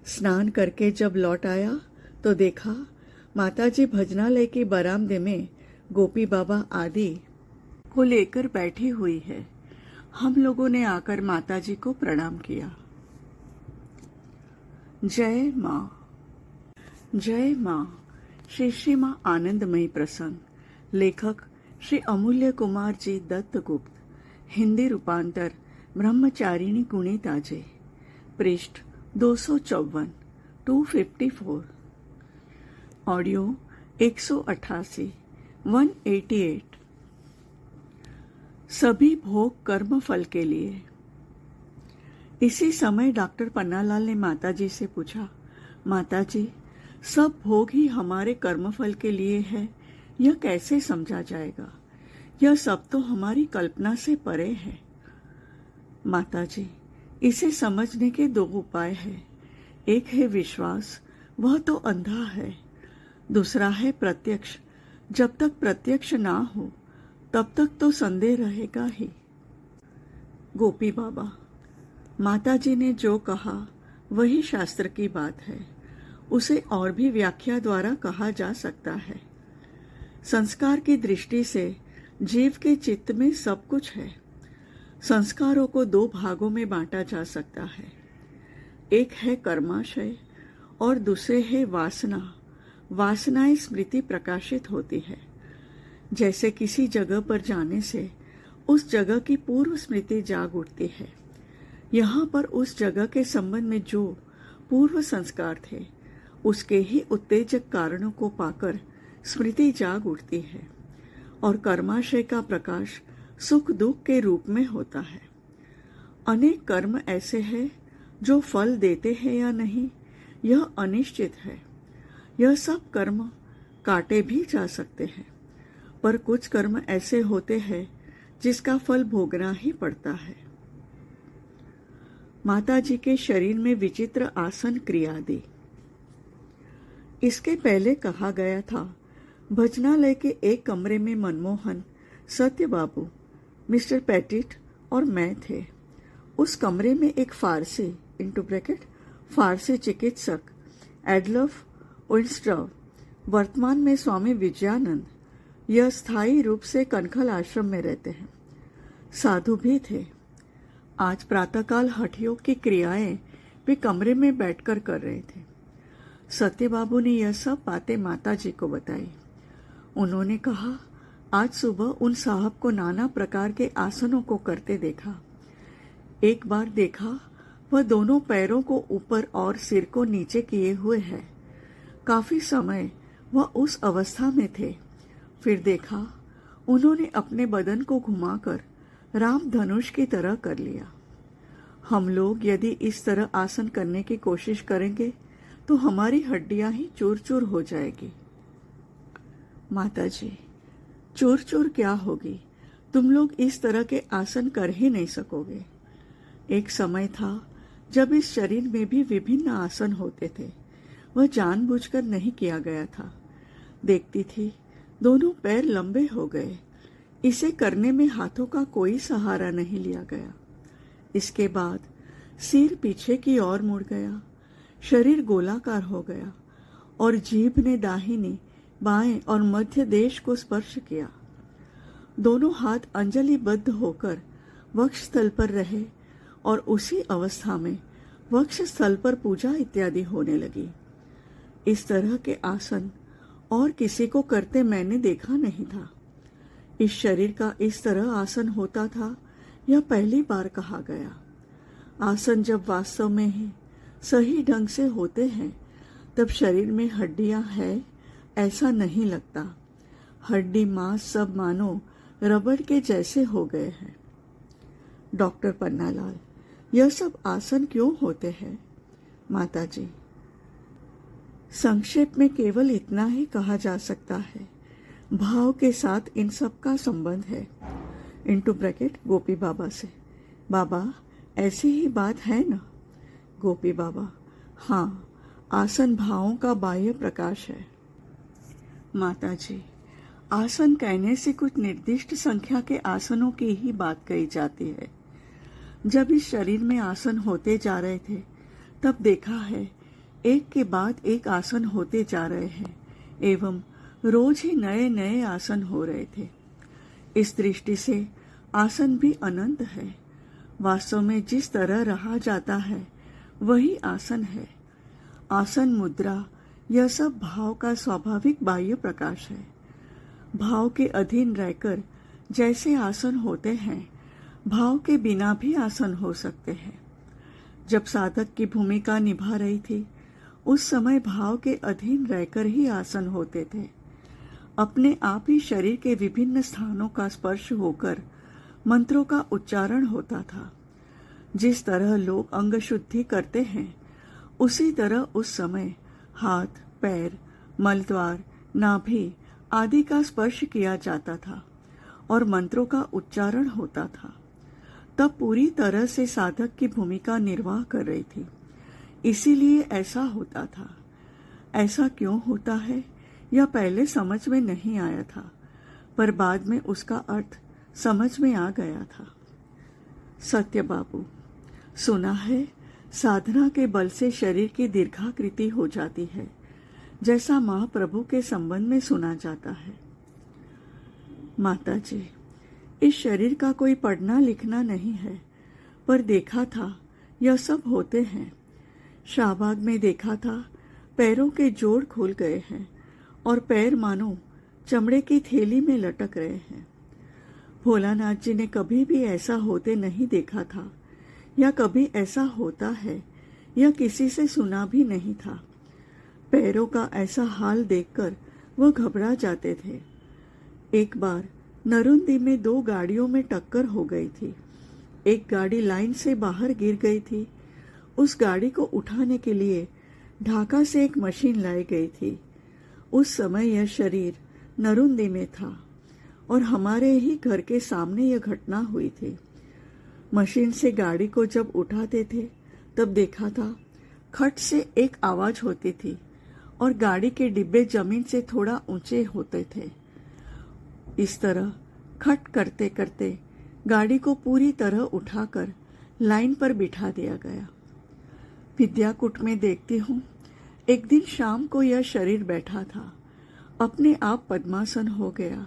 स्नान करके जब लौट आया तो देखा माताजी भजनालय के बरामदे में गोपी बाबा आदि को लेकर बैठी हुई है। हम लोगों ने आकर माताजी को प्रणाम किया। जय माँ, जय माँ। श्री श्री माँ आनंदमयी प्रसंग। लेखक श्री अमूल्य कुमार जी दत्तगुप्त। हिंदी रूपांतर ब्रह्मचारिणी गुणिताजे। पृष्ठ 254 254। ऑडियो 188 188। सभी भोग कर्म फल के लिए। इसी समय डॉक्टर पन्नालाल ने माताजी से पूछा, माताजी, सब भोग ही हमारे कर्मफल के लिए है, यह कैसे समझा जाएगा? यह सब तो हमारी कल्पना से परे है। माताजी, इसे समझने के दो उपाय हैं। एक है विश्वास, वह तो अंधा है। दूसरा है प्रत्यक्ष, जब तक प्रत्यक्ष ना हो तब तक तो संदेह रहेगा ही। गोपी बाबा, माताजी ने जो कहा वही शास्त्र की बात है, उसे और भी व्याख्या द्वारा कहा जा सकता है। संस्कार की दृष्टि से जीव के चित्त में सब कुछ है। संस्कारों को दो भागों में बांटा जा सकता है, एक है कर्माशय और दूसरे है वासना। वासनाएं स्मृति प्रकाशित होती है। जैसे किसी जगह पर जाने से उस जगह की पूर्व स्मृति जाग उठती है। यहाँ पर उस जगह के संबंध में जो पूर्व संस्कार थे उसके ही उत्तेजक कारणों को पाकर स्मृति जाग उठती है और कर्माशय का प्रकाश सुख दुख के रूप में होता है। अनेक कर्म ऐसे हैं जो फल देते हैं या नहीं, यह अनिश्चित है। यह सब कर्म काटे भी जा सकते हैं, पर कुछ कर्म ऐसे होते हैं जिसका फल भोगना ही पड़ता है। माताजी के शरीर में विचित्र आसन क्रिया दी। इसके पहले कहा गया था, भजनालय के एक कमरे में मनमोहन, सत्य बाबू, मिस्टर पैटिट और मैं थे। उस कमरे में एक फारसी फारसी चिकित्सक एडलफ ओइंस्ट्रव, वर्तमान में स्वामी विजयानंद, यह स्थायी रूप से कनखल आश्रम में रहते हैं, साधु भी थे। आज प्रातःकाल हठयोग की क्रियाएं वे कमरे में बैठकर कर रहे थे। सत्य बाबू ने यह सब बातें माताजी को बताई। उन्होंने कहा, आज सुबह उन साहब को नाना प्रकार के आसनों को करते देखा। एक बार देखा वह दोनों पैरों को ऊपर और सिर को नीचे किए हुए है। काफी समय वह उस अवस्था में थे। फिर देखा उन्होंने अपने बदन को घुमाकर राम धनुष की तरह कर लिया। हम लोग यदि इस तरह आसन करने की कोशिश करेंगे तो हमारी हड्डियां ही चूर चूर हो जाएगी। माताजी, चूर चूर क्या होगी? तुम लोग इस तरह के आसन कर ही नहीं सकोगे। एक समय था जब इस शरीर में भी विभिन्न आसन होते थे। वह जानबूझकर नहीं किया गया था। देखती थी दोनों पैर लंबे हो गए। इसे करने में हाथों का कोई सहारा नहीं लिया गया। इसके बाद सिर पीछे की ओर मुड़ गया, शरीर गोलाकार हो गया और जीभ ने दाहिनी, बाएं और मध्य देश को स्पर्श किया। दोनों हाथ अंजलिबद्ध होकर वक्ष स्थल पर रहे और उसी अवस्था में वक्ष स्थल पर पूजा इत्यादि होने लगी। इस तरह के आसन और किसी को करते मैंने देखा नहीं था। इस शरीर का इस तरह आसन होता था, यह पहली बार कहा गया। आसन जब वास्तव में ही सही ढंग से होते हैं तब शरीर में हड्डियां हैं ऐसा नहीं लगता। हड्डी मांस सब मानो रबड़ के जैसे हो गए हैं। डॉक्टर पन्नालाल, यह सब आसन क्यों होते हैं? माताजी, संक्षेप में केवल इतना ही कहा जा सकता है, भाव के साथ इन सब का संबंध है। गोपी बाबा से, बाबा ऐसी ही बात है ना? गोपी बाबा, हाँ, आसन भावों का बाह्य प्रकाश है। माताजी, आसन कहने से कुछ निर्दिष्ट संख्या के आसनों की ही बात कही जाती है। जब इस शरीर में आसन होते जा रहे थे तब देखा है एक के बाद एक आसन होते जा रहे हैं एवं रोज ही नए नए आसन हो रहे थे। इस दृष्टि से आसन भी अनंत है। वास्तव में जिस तरह रहा जाता है वही आसन है। आसन, मुद्रा, यह सब भाव का स्वाभाविक बाह्य प्रकाश है। भाव के अधीन रहकर जैसे आसन होते हैं, भाव के बिना भी आसन हो सकते हैं। जब साधक की भूमिका निभा रही थी उस समय भाव के अधीन रहकर ही आसन होते थे। अपने आप ही शरीर के विभिन्न स्थानों का स्पर्श होकर मंत्रों का उच्चारण होता था। जिस तरह लोग अंग शुद्धि करते हैं उसी तरह उस समय हाथ, पैर, मलद्वार, नाभि आदि का स्पर्श किया जाता था और मंत्रों का उच्चारण होता था। तब पूरी तरह से साधक की भूमिका निर्वाह कर रही थी। इसीलिए ऐसा होता था। ऐसा क्यों होता है यह पहले समझ में नहीं आया था, पर बाद में उसका अर्थ समझ में आ गया था। सत्य बाबू, सुना है साधना के बल से शरीर की दीर्घाकृति हो जाती है, जैसा महाप्रभु के संबंध में सुना जाता है। माताजी, इस शरीर का कोई पढ़ना लिखना नहीं है, पर देखा था यह सब होते हैं। शाहबाग में देखा था पैरों के जोड़ खुल गए हैं और पैर मानो चमड़े की थैली में लटक रहे हैं। भोलानाथ जी ने कभी भी ऐसा होते नहीं देखा था, या कभी ऐसा होता है यह किसी से सुना भी नहीं था। पैरों का ऐसा हाल देखकर वो घबरा जाते थे। एक बार नरुंदी में 2 गाड़ियों में टक्कर हो गई थी। एक गाड़ी लाइन से बाहर गिर गई थी। उस गाड़ी को उठाने के लिए ढाका से एक मशीन लाई गई थी। उस समय यह शरीर नरुंदी में था और हमारे ही घर के सामने यह घटना हुई थी। मशीन से गाड़ी को जब उठाते थे तब देखा था खट से एक आवाज होती थी और गाड़ी के डिब्बे जमीन से थोड़ा ऊंचे होते थे। इस तरह खट करते करते गाड़ी को पूरी तरह उठाकर लाइन पर बिठा दिया गया। विद्याकूट में देखती हूँ, एक दिन शाम को यह शरीर बैठा था, अपने आप पद्मासन हो गया।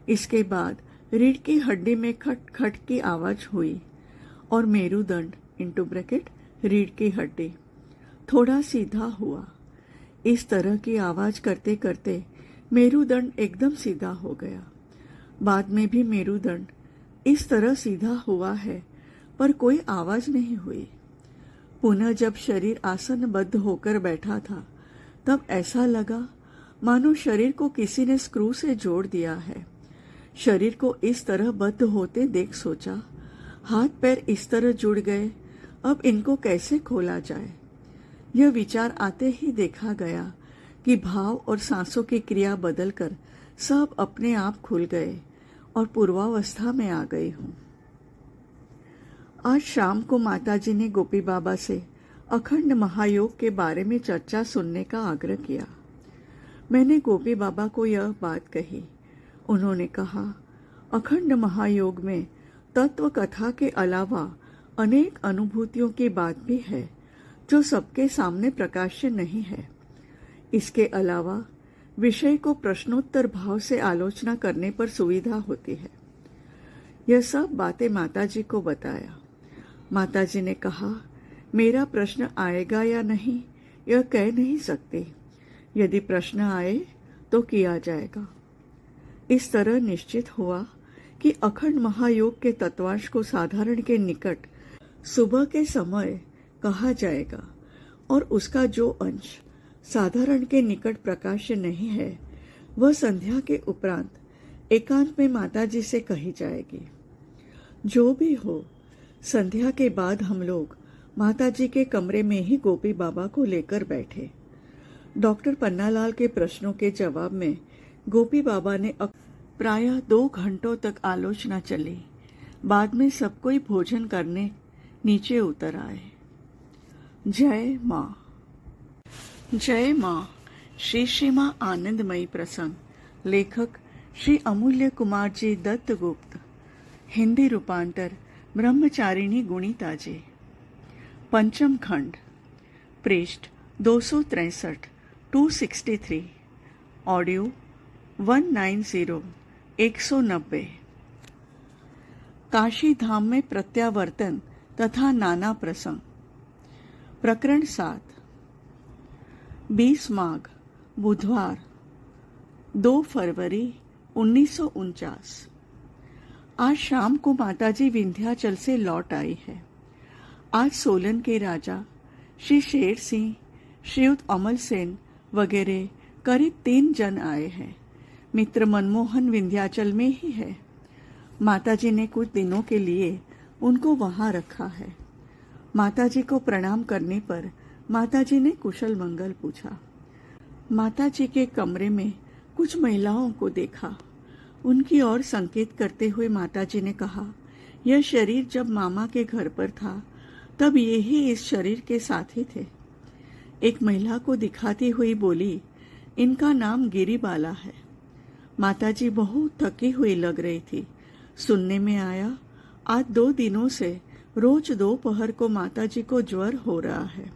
इसके बाद रीढ़ की हड्डी में खट खट की आवाज हुई और मेरुदंड (ब्रैकेट रीढ़ की हड्डी) थोड़ा सीधा हुआ। इस तरह की आवाज करते करते मेरुदंड एकदम सीधा हो गया। बाद में भी मेरुदंड इस तरह सीधा हुआ है, पर कोई आवाज नहीं हुई। पुनः जब शरीर आसनबद्ध होकर बैठा था, तब ऐसा लगा मानो शरीर को किसी ने स्क्रू से जोड़ दिया है। शरीर को इस तरह बद्ध होते देख सोचा, हाथ पैर इस तरह जुड़ गए, अब इनको कैसे खोला जाए। यह विचार आते ही देखा गया कि भाव और सांसों की क्रिया बदलकर सब अपने आप खुल गए और पूर्वावस्था में आ गई हूँ। आज शाम को माताजी ने गोपी बाबा से अखंड महायोग के बारे में चर्चा सुनने का आग्रह किया। मैंने गोपी बाबा को यह बात कही। उन्होंने कहा, अखंड महायोग में तत्व कथा के अलावा अनेक अनुभूतियों की बात भी है जो सबके सामने प्रकाश्य नहीं है। इसके अलावा विषय को प्रश्नोत्तर भाव से आलोचना करने पर सुविधा होती है। यह सब बातें माताजी को बताया। माताजी ने कहा, मेरा प्रश्न आएगा या नहीं यह कह नहीं सकते। यदि प्रश्न आए तो किया जाएगा। इस तरह निश्चित हुआ कि अखंड महायोग के तत्वांश को साधारण के निकट सुबह के समय कहा जाएगा और उसका जो अंश साधारण के निकट प्रकाश्य नहीं है वह संध्या के उपरांत एकांत में माताजी से कही जाएगी। जो भी हो, संध्या के बाद हम लोग माताजी के कमरे में ही गोपी बाबा को लेकर बैठे। डॉक्टर पन्नालाल के प्रश्नों के जवाब में गोपी बाबा ने प्रायः 2 घंटों तक आलोचना चली। बाद में सब कोई भोजन करने नीचे उतर आए। जय माँ। जय माँ। श्री श्री माँ आनंदमयी प्रसंग। लेखक श्री अमूल्य कुमार जी दत्तगुप्त। हिंदी रूपांतर ब्रह्मचारिणी गुणिता जी। पंचम खंड। पृष्ठ 263 263। ऑडियो 190 190। काशी धाम में प्रत्यावर्तन तथा नाना प्रसंग। प्रकरण 7। 20 माघ बुधवार 2 फरवरी 1949। आज शाम को माताजी विंध्याचल से लौट आई है। आज सोलन के राजा श्री शेर सिंह, श्रीयुत अमल सेन वगैरह करीब 3 जन आए हैं। मित्र मनमोहन विंध्याचल में ही है। माताजी ने कुछ दिनों के लिए उनको वहां रखा है। माताजी को प्रणाम करने पर माताजी ने कुशल मंगल पूछा। माताजी के कमरे में कुछ महिलाओं को देखा। उनकी ओर संकेत करते हुए माताजी ने कहा, यह शरीर जब मामा के घर पर था तब यही इस शरीर के साथी थे। एक महिला को दिखाती हुई बोली, इनका नाम गिरिबाला है। माताजी बहुत थकी हुई लग रही थी। सुनने में आया, आज 2 दिनों से रोज दोपहर को माताजी को ज्वर हो रहा है।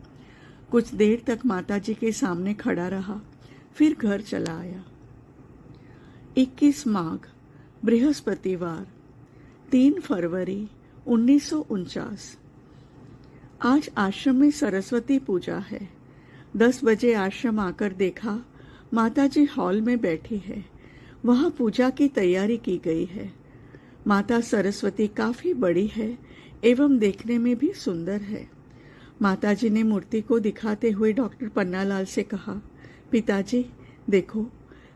कुछ देर तक माताजी के सामने खड़ा रहा, फिर घर चला आया। 21 माघ बृहस्पतिवार 3 फरवरी 1949। आज आश्रम में सरस्वती पूजा है। 10 बजे आश्रम आकर देखा, माताजी हॉल में बैठी है। वहां पूजा की तैयारी की गई है। माता सरस्वती काफी बड़ी है एवं देखने में भी सुंदर है। माताजी ने मूर्ति को दिखाते हुए डॉक्टर पन्नालाल से कहा, पिताजी देखो,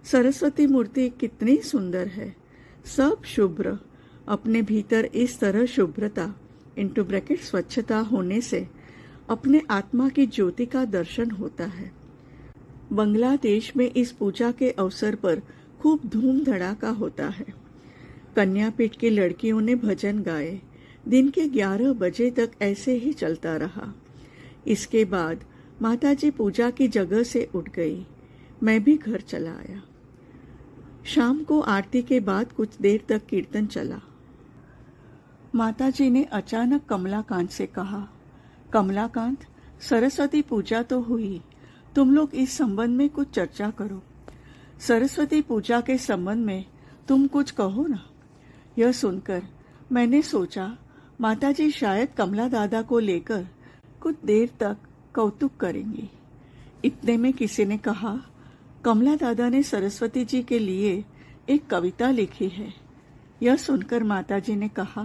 सरस्वती मूर्ति कितनी सुंदर है। सब शुभ्र, अपने भीतर इस तरह शुभ्रता स्वच्छता होने से अपने आत्मा की ज्योति का दर्शन होता है। बांग्लादेश में इस पूजा के अवसर पर खूब धूम धड़ाका होता है। कन्यापीठ की लड़कियों ने भजन गाए। दिन के 11 बजे तक ऐसे ही चलता रहा। इसके बाद माताजी पूजा की जगह से उठ गई। मैं भी घर चला आया। शाम को आरती के बाद कुछ देर तक कीर्तन चला। माताजी ने अचानक कमलाकांत से कहा, कमलाकांत, सरस्वती पूजा तो हुई, तुम लोग इस संबंध में कुछ चर्चा करो। सरस्वती पूजा के संबंध में तुम कुछ कहो ना। यह सुनकर मैंने सोचा माताजी शायद कमला दादा को लेकर कुछ देर तक कौतुक करेंगी। इतने में किसी ने कहा, कमला दादा ने सरस्वती जी के लिए एक कविता लिखी है। यह सुनकर माताजी ने कहा,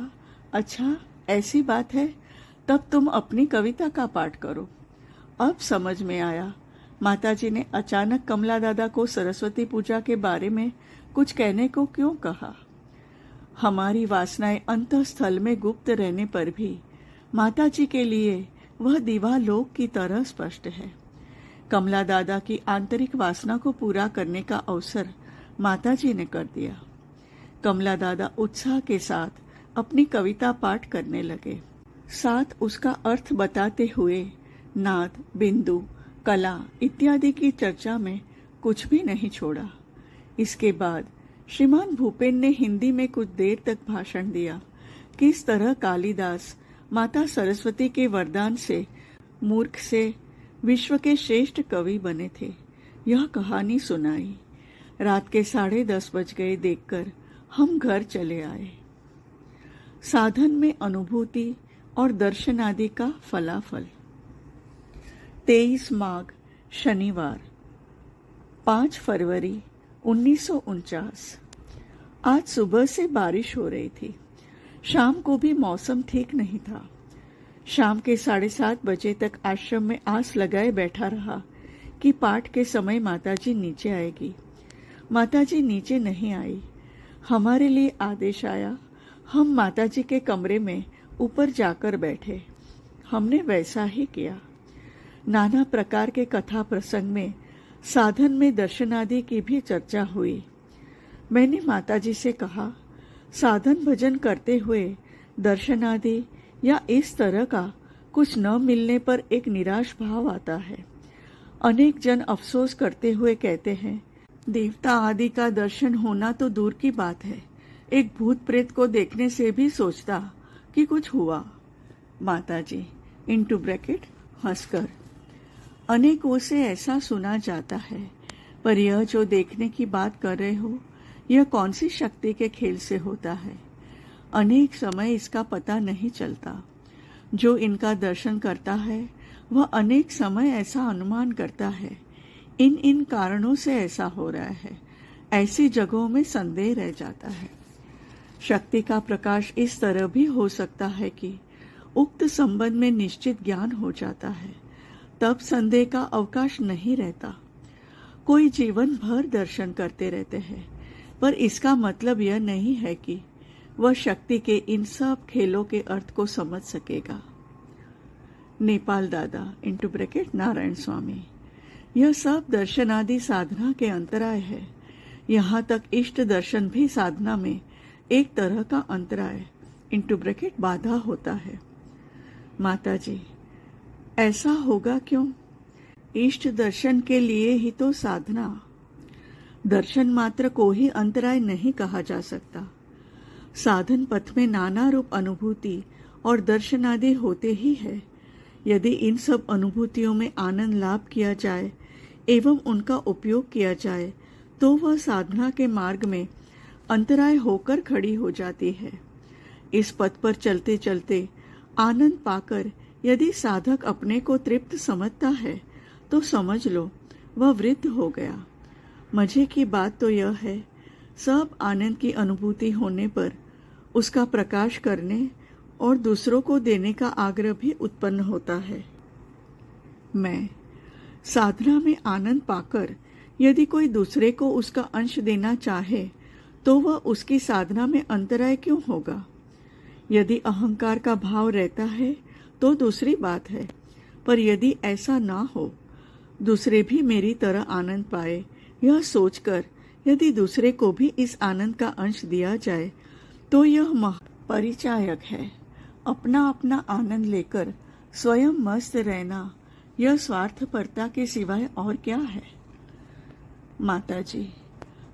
अच्छा ऐसी बात है, तब तुम अपनी कविता का पाठ करो। अब समझ में आया, माताजी ने अचानक कमला दादा को सरस्वती पूजा के बारे में कुछ कहने को क्यों कहा। हमारी वासनाएं अंतःस्थल में गुप्त रहने पर भी माताजी के लिए वह दीवालोक की तरह स्पष्ट है। कमला दादा की आंतरिक वासना को पूरा करने का अवसर माताजी ने कर दिया। कमला दादा उत्साह के साथ अपनी कविता पाठ करने लगे। साथ उसका अर्थ बताते हुए नाद, बिंदु, कला इत्यादि की चर्चा में कुछ भी नहीं छोड़ा। इसके बाद श्रीमान भूपेन ने हिंदी में कुछ देर तक भाषण दिया। किस तरह कालिदास माता सरस्वती के वरदान से मूर्ख से विश्व के श्रेष्ठ कवि बने थे, यह कहानी सुनाई। रात के 10:30 बज गए देखकर हम घर चले आए। साधन में अनुभूति और दर्शन आदि का फलाफल। 23 माघ शनिवार 5 फरवरी 1949। आज सुबह से बारिश हो रही थी। शाम को भी मौसम ठीक नहीं था। शाम के 7:30 बजे तक आश्रम में आस लगाए बैठा रहा कि पाठ के समय माताजी नीचे आएगी। माताजी नीचे नहीं आई। हमारे लिए आदेश आया। हम माताजी के कमरे में ऊपर जाकर बैठे। हमने वैसा ही किया। नाना प्रकार के कथा प्रसंग में साधन में दर्शन आदि की भी चर्चा हुई। मैंने माताजी से कहा, साधन भजन करते हुए दर्शन आदि या इस तरह का कुछ न मिलने पर एक निराश भाव आता है। अनेक जन अफसोस करते हुए कहते हैं, देवता आदि का दर्शन होना तो दूर की बात है, एक भूत प्रेत को देखने से भी सोचता कि कुछ हुआ। माताजी हंसकर, अनेकों से ऐसा सुना जाता है, पर यह जो देखने की बात कर रहे हो, यह कौन सी शक्ति के खेल से होता है। अनेक समय इसका पता नहीं चलता। जो इनका दर्शन करता है वह अनेक समय ऐसा अनुमान करता है, इन कारणों से ऐसा हो रहा है। ऐसी जगहों में संदेह रह जाता है। शक्ति का प्रकाश इस तरह भी हो सकता है कि उक्त संबंध में निश्चित ज्ञान हो जाता है, तब संदेह का अवकाश नहीं रहता। कोई जीवन भर दर्शन करते रहते हैं, पर इसका मतलब यह नहीं है कि वह शक्ति के इन सब खेलों के अर्थ को समझ सकेगा। नेपाल दादा (नारायण स्वामी)। यह सब दर्शन आदि साधना के अंतराय है। यहाँ तक इष्ट दर्शन भी साधना में एक तरह का अंतराय (बाधा) होता है। माताजी, ऐसा होगा क्यों? इष्ट दर्शन के लिए ही तो साधना। दर्शन मात्र को ही अंतराय नहीं कहा जा सकता। साधन पथ में नाना रूप अनुभूति और दर्शन आदि होते ही है। यदि इन सब अनुभूतियों में आनंद लाभ किया जाए एवं उनका उपयोग किया जाए तो वह साधना के मार्ग में अंतराय होकर खड़ी हो जाती है। इस पथ पर चलते चलते आनंद पाकर यदि साधक अपने को तृप्त समझता है तो समझ लो वह वृद्ध हो गया। मजे की बात तो यह है, सब आनंद की अनुभूति होने पर उसका प्रकाश करने और दूसरों को देने का आग्रह भी उत्पन्न होता है। मैं साधना में आनंद पाकर यदि कोई दूसरे को उसका अंश देना चाहे तो वह उसकी साधना में अंतराय क्यों होगा? यदि अहंकार का भाव रहता है तो दूसरी बात है, पर यदि ऐसा ना हो, दूसरे भी मेरी तरह आनंद पाए, यह सोचकर यदि दूसरे को भी इस आनंद का अंश दिया जाए तो यह परिचायक है। अपना अपना आनंद लेकर स्वयं मस्त रहना यह स्वार्थपरता के सिवाय और क्या है? माताजी,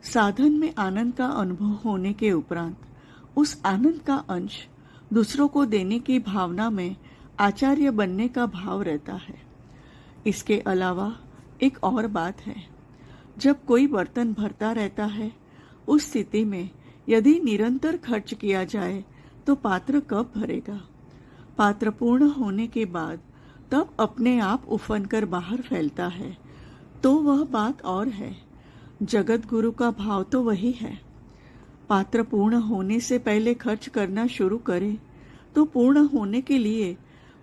साधन में आनंद का अनुभव होने के उपरांत उस आनंद का अंश दूसरों को देने की भावना में आचार्य बनने का भाव रहता है। इसके अलावा एक और बात है, जब कोई बर्तन भरता रहता है उस स्थिति में यदि निरंतर खर्च किया जाए तो पात्र कब भरेगा? पात्र पूर्ण होने के बाद तब अपने आप उफन कर बाहर फैलता है तो वह बात और है। जगत गुरु का भाव तो वही है। पात्र पूर्ण होने से पहले खर्च करना शुरू करे तो पूर्ण होने के लिए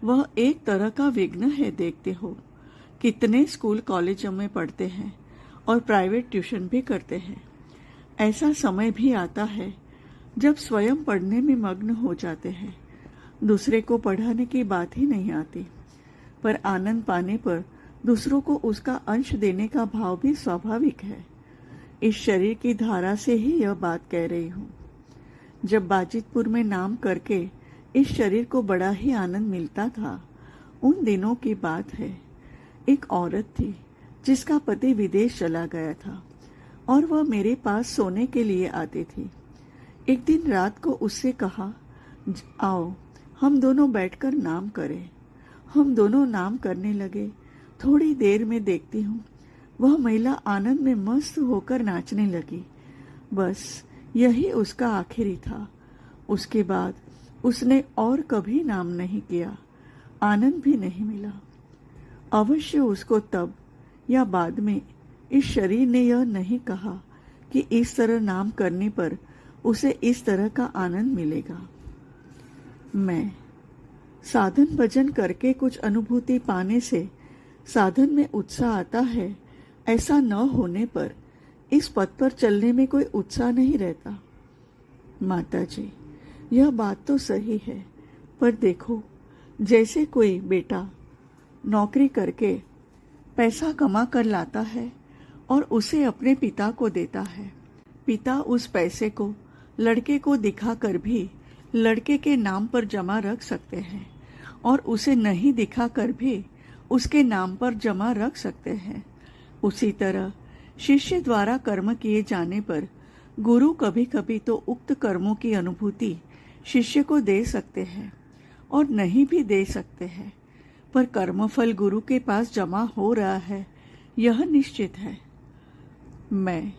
वह एक तरह का विघ्न है। देखते हो कितने स्कूल कॉलेजों में पढ़ते हैं और प्राइवेट ट्यूशन भी करते हैं। ऐसा समय भी आता है जब स्वयं पढ़ने में मग्न हो जाते हैं, दूसरे को पढ़ाने की बात ही नहीं आती, पर आनंद पाने पर दूसरों को उसका अंश देने का भाव भी स्वाभाविक है। इस शरीर की धारा से ही यह बात कह रही हूँ। जब बाजितपुर में नाम करके इस शरीर को बड़ा ही आनंद मिलता था, उन दिनों की बात है। एक औरत थी जिसका पति विदेश चला गया था और वह मेरे पास सोने के लिए आती थी। एक दिन रात को उससे कहा, आओ हम दोनों बैठकर नाम करें। हम दोनों नाम करने लगे। थोड़ी देर में देखती हूँ वह महिला आनंद में मस्त होकर नाचने लगी। बस यही उसका आखिरी था। उसके बाद उसने और कभी नाम नहीं किया, आनंद भी नहीं मिला। अवश्य उसको तब या बाद में इस शरीर ने यह नहीं कहा कि इस तरह नाम करने पर उसे इस तरह का आनंद मिलेगा। मैं साधन भजन करके कुछ अनुभूति पाने से साधन में उत्साह आता है, ऐसा न होने पर इस पथ पर चलने में कोई उत्साह नहीं रहता। माताजी, यह बात तो सही है, पर देखो जैसे कोई बेटा नौकरी करके पैसा कमा कर लाता है और उसे अपने पिता को देता है। पिता उस पैसे को लड़के को दिखाकर भी लड़के के नाम पर जमा रख सकते हैं और उसे नहीं दिखाकर भी उसके नाम पर जमा रख सकते हैं। उसी तरह शिष्य द्वारा कर्म किए जाने पर गुरु कभी कभी तो उक्त कर्मों की अनुभूति शिष्य को दे सकते हैं और नहीं भी दे सकते हैं, पर कर्मफल गुरु के पास जमा हो रहा है यह निश्चित है। मैं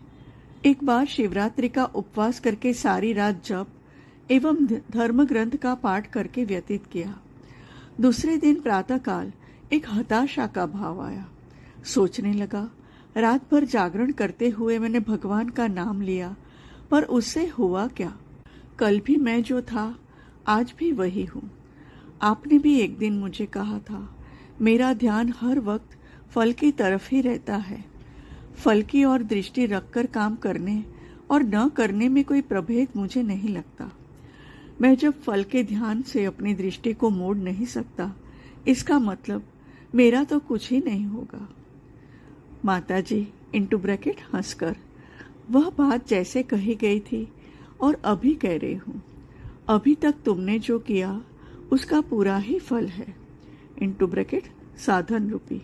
एक बार शिवरात्रि का उपवास करके सारी रात जप एवं धर्म ग्रंथ का पाठ करके व्यतीत किया। दूसरे दिन प्रातःकाल एक हताशा का भाव आया। सोचने लगा, रात भर जागरण करते हुए मैंने भगवान का नाम लिया, पर उससे हुआ क्या? कल भी मैं जो था आज भी वही हूँ। आपने भी एक दिन मुझे कहा था, मेरा ध्यान हर वक्त फल की तरफ ही रहता है। फल की ओर दृष्टि रखकर काम करने और न करने में कोई प्रभेद मुझे नहीं लगता। मैं जब फल के ध्यान से अपनी दृष्टि को मोड़ नहीं सकता इसका मतलब मेरा तो कुछ ही नहीं होगा। माताजी इंटू ब्रैकेट हंसकर, वह बात जैसे कही गई थी और अभी कह रही हूँ। अभी तक तुमने जो किया उसका पूरा ही फल है, इंटू ब्रैकेट साधन रूपी।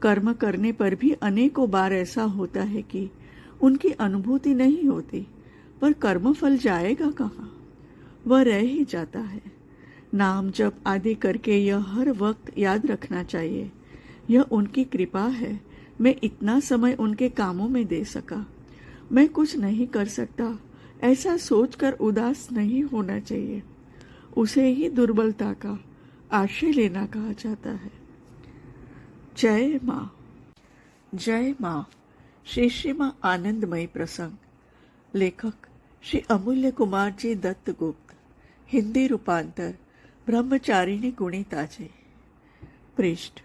कर्म करने पर भी अनेकों बार ऐसा होता है कि उनकी अनुभूति नहीं होती, पर कर्म फल जाएगा कहाँ, वह रह ही जाता है। नाम जप आदि करके यह हर वक्त याद रखना चाहिए, यह उनकी कृपा है। मैं इतना समय उनके कामों में दे सका। मैं कुछ नहीं कर सकता ऐसा सोचकर उदास नहीं होना चाहिए। उसे ही दुर्बलता का आश्रय लेना कहा जाता है। जय माँ। जय माँ। श्री माँ आनंदमयी प्रसंग। लेखक श्री अमूल्य कुमार जी दत्तगुप्त। हिंदी रूपांतर ब्रह्मचारिणी गुणिताजे। पृष्ठ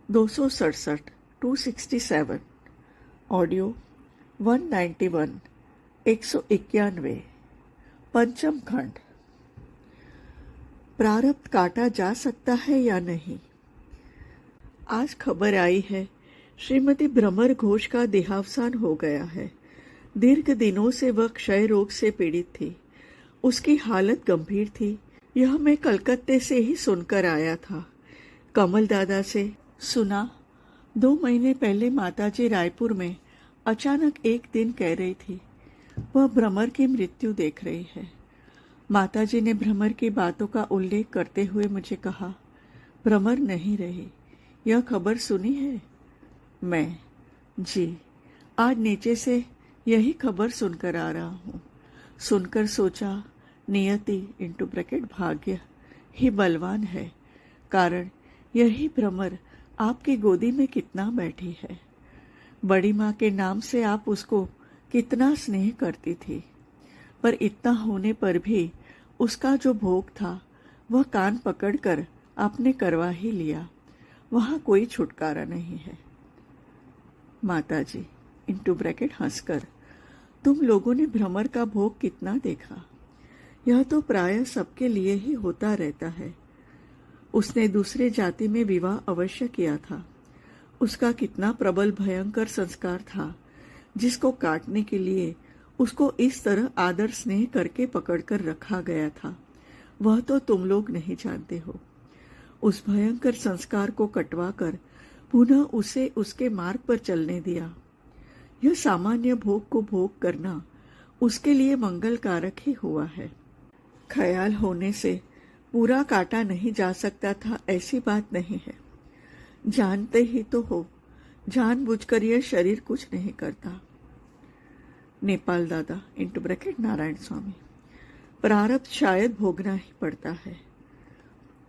267 267। ऑडियो 191 191। पंचम खंड। प्रारब्ध काटा जा सकता है या नहीं। आज खबर आई है श्रीमती भ्रमर घोष का देहावसान हो गया है। दीर्घ दिनों से वह क्षय रोग से पीड़ित थी। उसकी हालत गंभीर थी, यह मैं कलकत्ते से ही सुनकर आया था। कमल दादा से सुना। 2 महीने पहले माताजी रायपुर में अचानक एक दिन कह रही थी वह भ्रमर की मृत्यु देख रही है। माताजी ने भ्रमर की बातों का उल्लेख करते हुए मुझे कहा, भ्रमर नहीं रही, यह खबर सुनी है? मैं, जी, आज नीचे से यही खबर सुनकर आ रहा हूँ। सुनकर सोचा, नियति इंटू ब्रैकेट भाग्य ही बलवान है, कारण यही भ्रमर आपकी गोदी में कितना बैठी है। बड़ी माँ के नाम से आप उसको कितना स्नेह करती थी, पर इतना होने पर भी उसका जो भोग था वह कान पकड़कर आपने करवा ही लिया। वहाँ कोई छुटकारा नहीं है। माताजी इंटू ब्रैकेट हंसकर, तुम लोगों ने भ्रमर का भोग कितना देखा? यह तो प्रायः सबके लिए ही होता रहता है। उसने दूसरे जाति में विवाह अवश्य किया था। उसका कितना प्रबल भयंकर संस्कार था, जिसको काटने के लिए उसको इस तरह आदर स्नेह करके पकड़कर रखा गया था, वह तो तुम लोग नहीं जानते हो। उस भयंकर संस्कार को कटवाकर पुनः उसे उसके मार्ग पर चलने दिया। यह सामान्य भोग को भोग करना उसके लिए मंगलकारक ही हुआ है। ख्याल होने से पूरा काटा नहीं जा सकता था ऐसी बात नहीं है। जानते ही तो हो, जानबूझकर यह शरीर कुछ नहीं करता। नेपाल दादा इंटू ब्रैकेट नारायण स्वामी, प्रारब्ध शायद भोगना ही पड़ता है।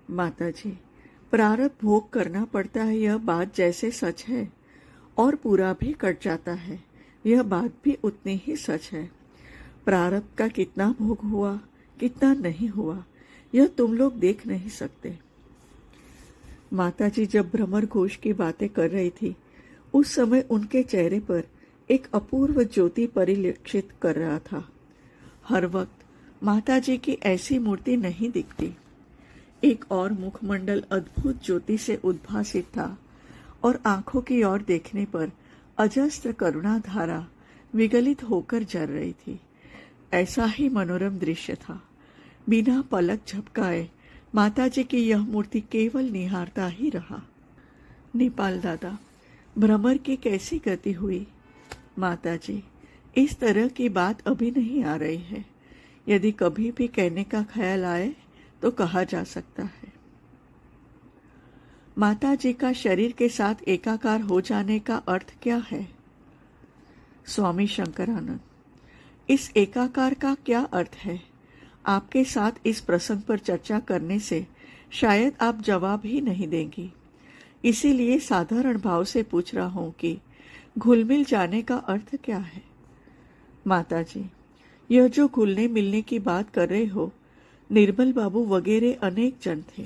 माताजी, प्रारब्ध भोग करना पड़ता है यह बात जैसे सच है, और पूरा भी कट जाता है यह बात भी उतनी ही सच है। प्रारब्ध का कितना भोग हुआ कितना नहीं हुआ यह तुम लोग देख नहीं सकते। माताजी जब भ्रमर घोष की बातें कर रही थी, उस समय उनके चेहरे पर एक अपूर्व ज्योति परिलक्षित कर रहा था। हर वक्त माताजी की ऐसी मूर्ति नहीं दिखती। एक और मुखमंडल अद्भुत ज्योति से उद्भासित था और आंखों की ओर देखने पर अजस्त्र करुणा धारा विगलित होकर जल रही थी। ऐसा ही मनोरम दृश्य था। बिना पलक झपकाए माताजी की यह मूर्ति केवल निहारता ही रहा। नेपाल दादा, भ्रमर की कैसी गति हुई? माताजी, इस तरह की बात अभी नहीं आ रही है। यदि कभी भी कहने का ख्याल आए तो कहा जा सकता है। माताजी का शरीर के साथ एकाकार हो जाने का अर्थ क्या है? स्वामी शंकरानंद, इस एकाकार का क्या अर्थ है? आपके साथ इस प्रसंग पर चर्चा करने से शायद आप जवाब ही नहीं देंगी। इसीलिए साधारण भाव से पूछ रहा हूं कि घुल-मिल जाने का अर्थ क्या है? माताजी, यह जो घुलने मिलने की बात कर रहे हो, निर्मल बाबू वगैरह अनेक जन थे।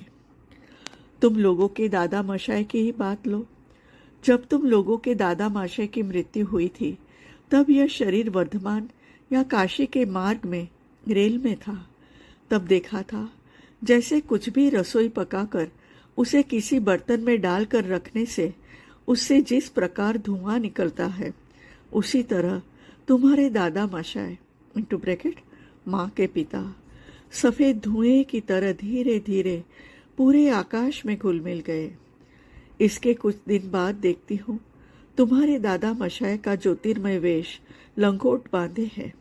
तुम लोगों के दादा मशाय की ही बात लो। जब तुम लोगों के दादा माशाय की मृत्यु हुई थी, तब यह शरीर वर्धमान या काशी के मार्ग में रेल में था। तब देखा था जैसे कुछ भी रसोई पकाकर उसे किसी बर्तन में डालकर रखने से उससे जिस प्रकार धुआं निकलता है, उसी तरह तुम्हारे दादा मशाय इंटू ब्रैकेट माँ के पिता सफेद धुएं की तरह धीरे धीरे पूरे आकाश में घुल मिल गए। इसके कुछ दिन बाद देखती हूँ तुम्हारे दादा मशाय का ज्योतिर्मय वेश लंगोट बांधे है,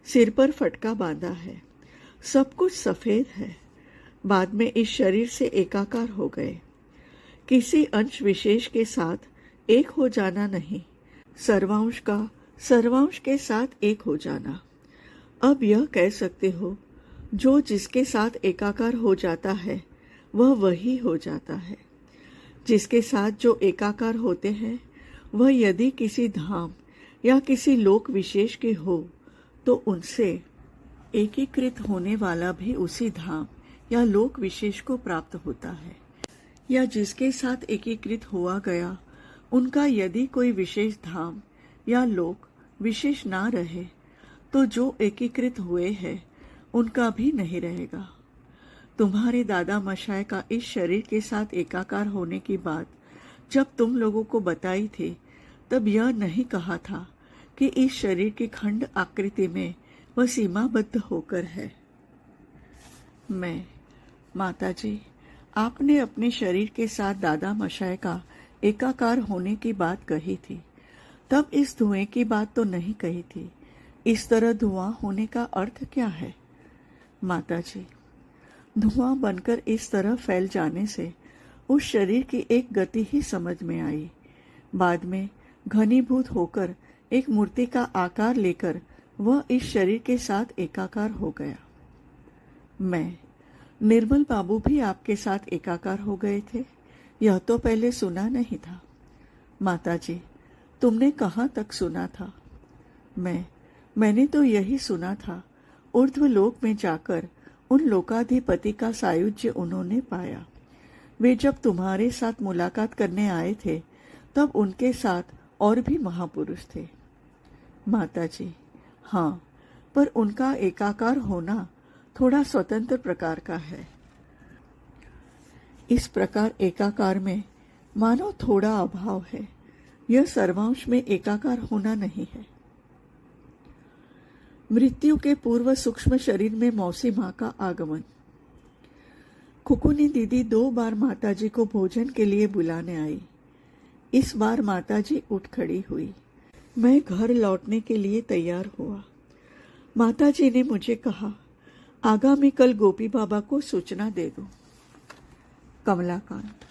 सिर पर फटका बांधा है, सब कुछ सफेद है। बाद में इस शरीर से एकाकार हो गए। किसी अंश विशेष के साथ एक हो जाना नहीं, सर्वांश का सर्वांश के साथ एक हो जाना। अब यह कह सकते हो, जो जिसके साथ एकाकार हो जाता है वह वही हो जाता है। जिसके साथ जो एकाकार होते हैं वह यदि किसी धाम या किसी लोक विशेष के हो तो उनसे एकीकृत होने वाला भी उसी धाम या लोक विशेष को प्राप्त होता है। या जिसके साथ एकीकृत हुआ गया उनका यदि कोई विशेष धाम या लोक विशेष ना रहे तो जो एकीकृत हुए हैं उनका भी नहीं रहेगा। तुम्हारे दादा मशाय का इस शरीर के साथ एकाकार होने की बात जब तुम लोगों को बताई थी तब यह नहीं कहा था कि इस शरीर की खंड आकृति में वह सीमाबद्ध होकर है। मैं माताजी, आपने अपने शरीर के साथ दादा मशाय का एकाकार होने की बात कही थी, तब इस धुएं की बात तो नहीं कही थी। इस तरह धुआं होने का अर्थ क्या है? माताजी, धुआं बनकर इस तरह फैल जाने से उस शरीर की एक गति ही समझ में आई। बाद में घनीभूत होकर एक मूर्ति का आकार लेकर वह इस शरीर के साथ एकाकार हो गया। मैं निर्मल बाबू भी आपके साथ एकाकार हो गए थे? यह तो पहले सुना नहीं था। माताजी, तुमने कहाँ तक सुना था? मैंने तो यही सुना था, ऊर्ध्वलोक में जाकर उन लोकाधिपति का सायुज्य उन्होंने पाया। वे जब तुम्हारे साथ मुलाकात करने आए थे तब उनके साथ और भी महापुरुष थे। माताजी, हाँ, पर उनका एकाकार होना थोड़ा स्वतंत्र प्रकार का है। इस प्रकार एकाकार में मानो थोड़ा अभाव है। यह सर्वांश में एकाकार होना नहीं है। मृत्यु के पूर्व सूक्ष्म शरीर में मौसी माँ का आगमन। खुकुनी दीदी 2 बार माताजी को भोजन के लिए बुलाने आई। इस बार माताजी उठ खड़ी हुई। मैं घर लौटने के लिए तैयार हुआ। माताजी ने मुझे कहा, आगामी कल गोपी बाबा को सूचना दे दो। कमलाकांत।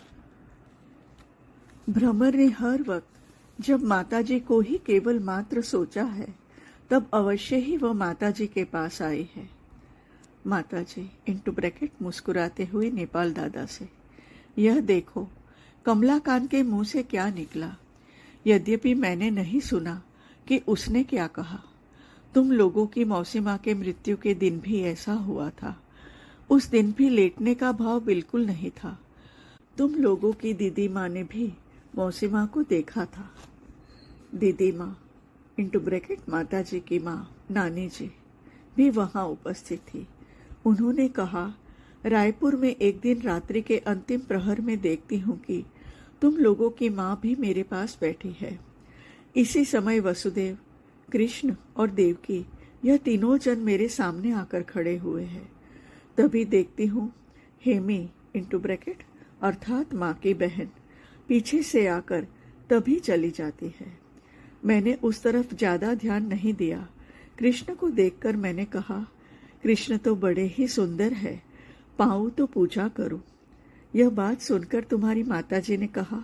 भ्रमर ने हर वक्त जब माताजी को ही केवल मात्र सोचा है तब अवश्य ही वह माताजी के पास आई है। माताजी इंटू ब्रैकेट मुस्कुराते हुए नेपाल दादा से, यह देखो कमलाकांत के मुंह से क्या निकला। यद्यपि मैंने नहीं सुना कि उसने क्या कहा। तुम लोगों की मौसी माँ के मृत्यु के दिन भी ऐसा हुआ था। उस दिन भी लेटने का भाव बिल्कुल नहीं था। तुम लोगों की दीदी माँ ने भी मौसी माँ को देखा था। दीदी माँ इंटू ब्रैकेट माताजी की माँ नानी जी भी वहाँ उपस्थित थी। उन्होंने कहा, रायपुर में एक दिन रात्रि के अंतिम प्रहर में देखती हूँ कि तुम लोगों की माँ भी मेरे पास बैठी है। इसी समय वसुदेव, कृष्ण और देवकी यह तीनों जन मेरे सामने आकर खड़े हुए हैं। तभी देखती हूँ हेमी इंटू ब्रैकेट अर्थात माँ की बहन पीछे से आकर तभी चली जाती है। मैंने उस तरफ ज्यादा ध्यान नहीं दिया। कृष्ण को देखकर मैंने कहा, कृष्ण तो बड़े ही सुंदर है, पाऊँ तो पूजा करूं। यह बात सुनकर तुम्हारी माताजी ने कहा,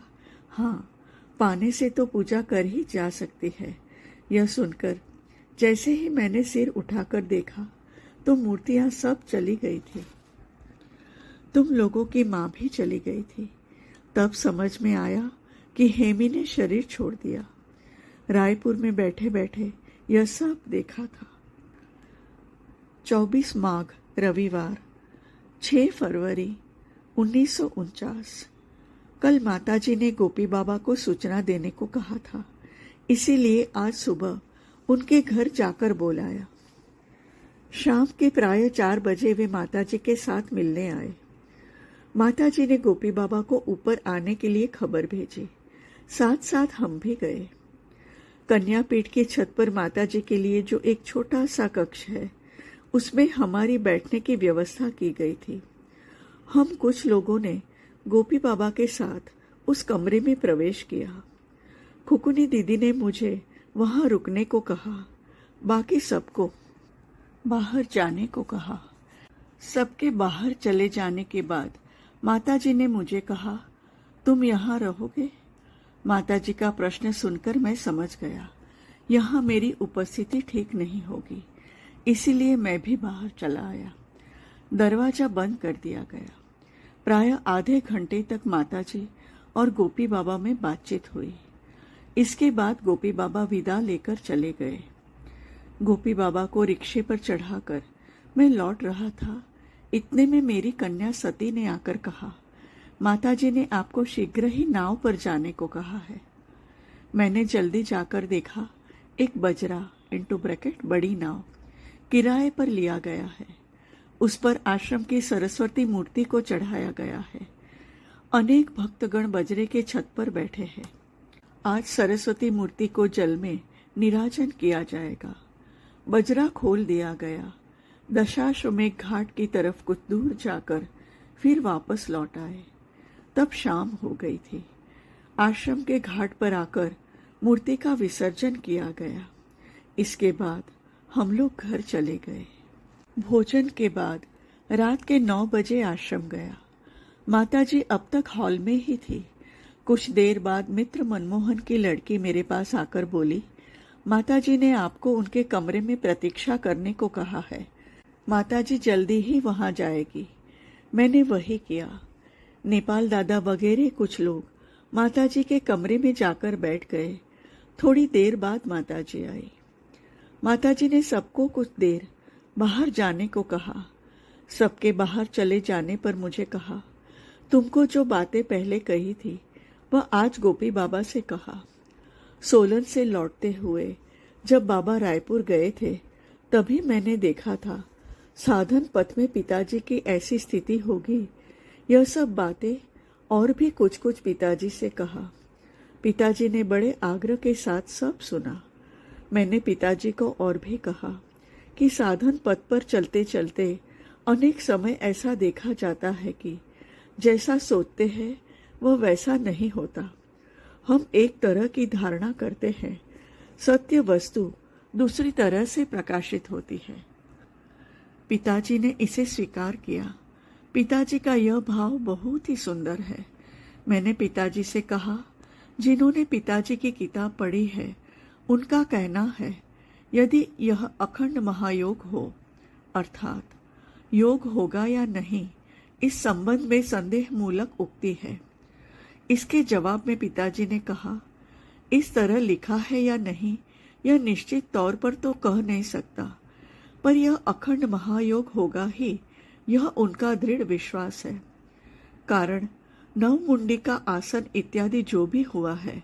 हाँ, पाने से तो पूजा कर ही जा सकती है। यह सुनकर जैसे ही मैंने सिर उठाकर देखा तो मूर्तियां सब चली गई थी। तुम लोगों की माँ भी चली गई थी। तब समझ में आया कि हेमी ने शरीर छोड़ दिया। रायपुर में बैठे बैठे यह सब देखा था। 24 माघ रविवार 6 फरवरी 1949। कल माताजी ने गोपी बाबा को सूचना देने को कहा था, इसीलिए आज सुबह उनके घर जाकर बुलाया। शाम के प्राय 4 बजे वे माताजी के साथ मिलने आए। माताजी ने गोपी बाबा को ऊपर आने के लिए खबर भेजी। साथ साथ हम भी गए। कन्यापीठ की छत पर माताजी के लिए जो एक छोटा सा कक्ष है, उसमें हमारी बैठने की व्यवस्था की गई थी। हम कुछ लोगों ने गोपी बाबा के साथ उस कमरे में प्रवेश किया। खुकुनी दीदी ने मुझे वहां रुकने को कहा, बाकी सबको बाहर जाने को कहा। सबके बाहर चले जाने के बाद माताजी ने मुझे कहा, तुम यहाँ रहोगे? माताजी का प्रश्न सुनकर मैं समझ गया, यहाँ मेरी उपस्थिति ठीक नहीं होगी। इसीलिए मैं भी बाहर चला आया। दरवाजा बंद कर दिया गया। प्रायः आधे घंटे तक माताजी और गोपी बाबा में बातचीत हुई। इसके बाद गोपी बाबा विदा लेकर चले गए। गोपी बाबा को रिक्शे पर चढ़ाकर मैं लौट रहा था। इतने में मेरी कन्या सती ने आकर कहा, माताजी ने आपको शीघ्र ही नाव पर जाने को कहा है। मैंने जल्दी जाकर देखा, एक बजरा (ब्रैकेट बड़ी नाव) किराए पर लिया गया है। उस पर आश्रम की सरस्वती मूर्ति को चढ़ाया गया है। अनेक भक्तगण बजरे के छत पर बैठे हैं। आज सरस्वती मूर्ति को जल में निराजन किया जाएगा। बजरा खोल दिया गया। दशाश्वमेध घाट की तरफ कुछ दूर जाकर फिर वापस लौट आए। तब शाम हो गई थी। आश्रम के घाट पर आकर मूर्ति का विसर्जन किया गया। इसके बाद हम लोग घर चले गए। भोजन के बाद रात के 9 बजे आश्रम गया। माताजी अब तक हॉल में ही थी। कुछ देर बाद मित्र मनमोहन की लड़की मेरे पास आकर बोली, माताजी ने आपको उनके कमरे में प्रतीक्षा करने को कहा है। माताजी जल्दी ही वहां जाएगी। मैंने वही किया। नेपाल दादा वगैरह कुछ लोग माताजी के कमरे में जाकर बैठ गए। थोड़ी देर बाद माताजी आई। माताजी ने सबको कुछ देर बाहर जाने को कहा। सबके बाहर चले जाने पर मुझे कहा, तुमको जो बातें पहले कही थी वह आज गोपी बाबा से कहा। सोलन से लौटते हुए जब बाबा रायपुर गए थे तभी मैंने देखा था साधन पथ में पिताजी की ऐसी स्थिति होगी। यह सब बातें और भी कुछ कुछ पिताजी से कहा। पिताजी ने बड़े आग्रह के साथ सब सुना। मैंने पिताजी को और भी कहा कि साधन पथ पर चलते चलते अनेक समय ऐसा देखा जाता है कि जैसा सोचते हैं वह वैसा नहीं होता। हम एक तरह की धारणा करते हैं, सत्य वस्तु दूसरी तरह से प्रकाशित होती है। पिताजी ने इसे स्वीकार किया। पिताजी का यह भाव बहुत ही सुंदर है। मैंने पिताजी से कहा, जिन्होंने पिताजी की किताब पढ़ी है उनका कहना है, यदि यह अखंड महायोग हो, अर्थात योग होगा या नहीं, इस संबंध में संदेह मूलक उक्ति है। इसके जवाब में पिताजी ने कहा, इस तरह लिखा है या नहीं यह निश्चित तौर पर तो कह नहीं सकता, पर यह अखंड महायोग होगा ही, यह उनका दृढ़ विश्वास है। कारण नवमुंडी का आसन इत्यादि जो भी हुआ है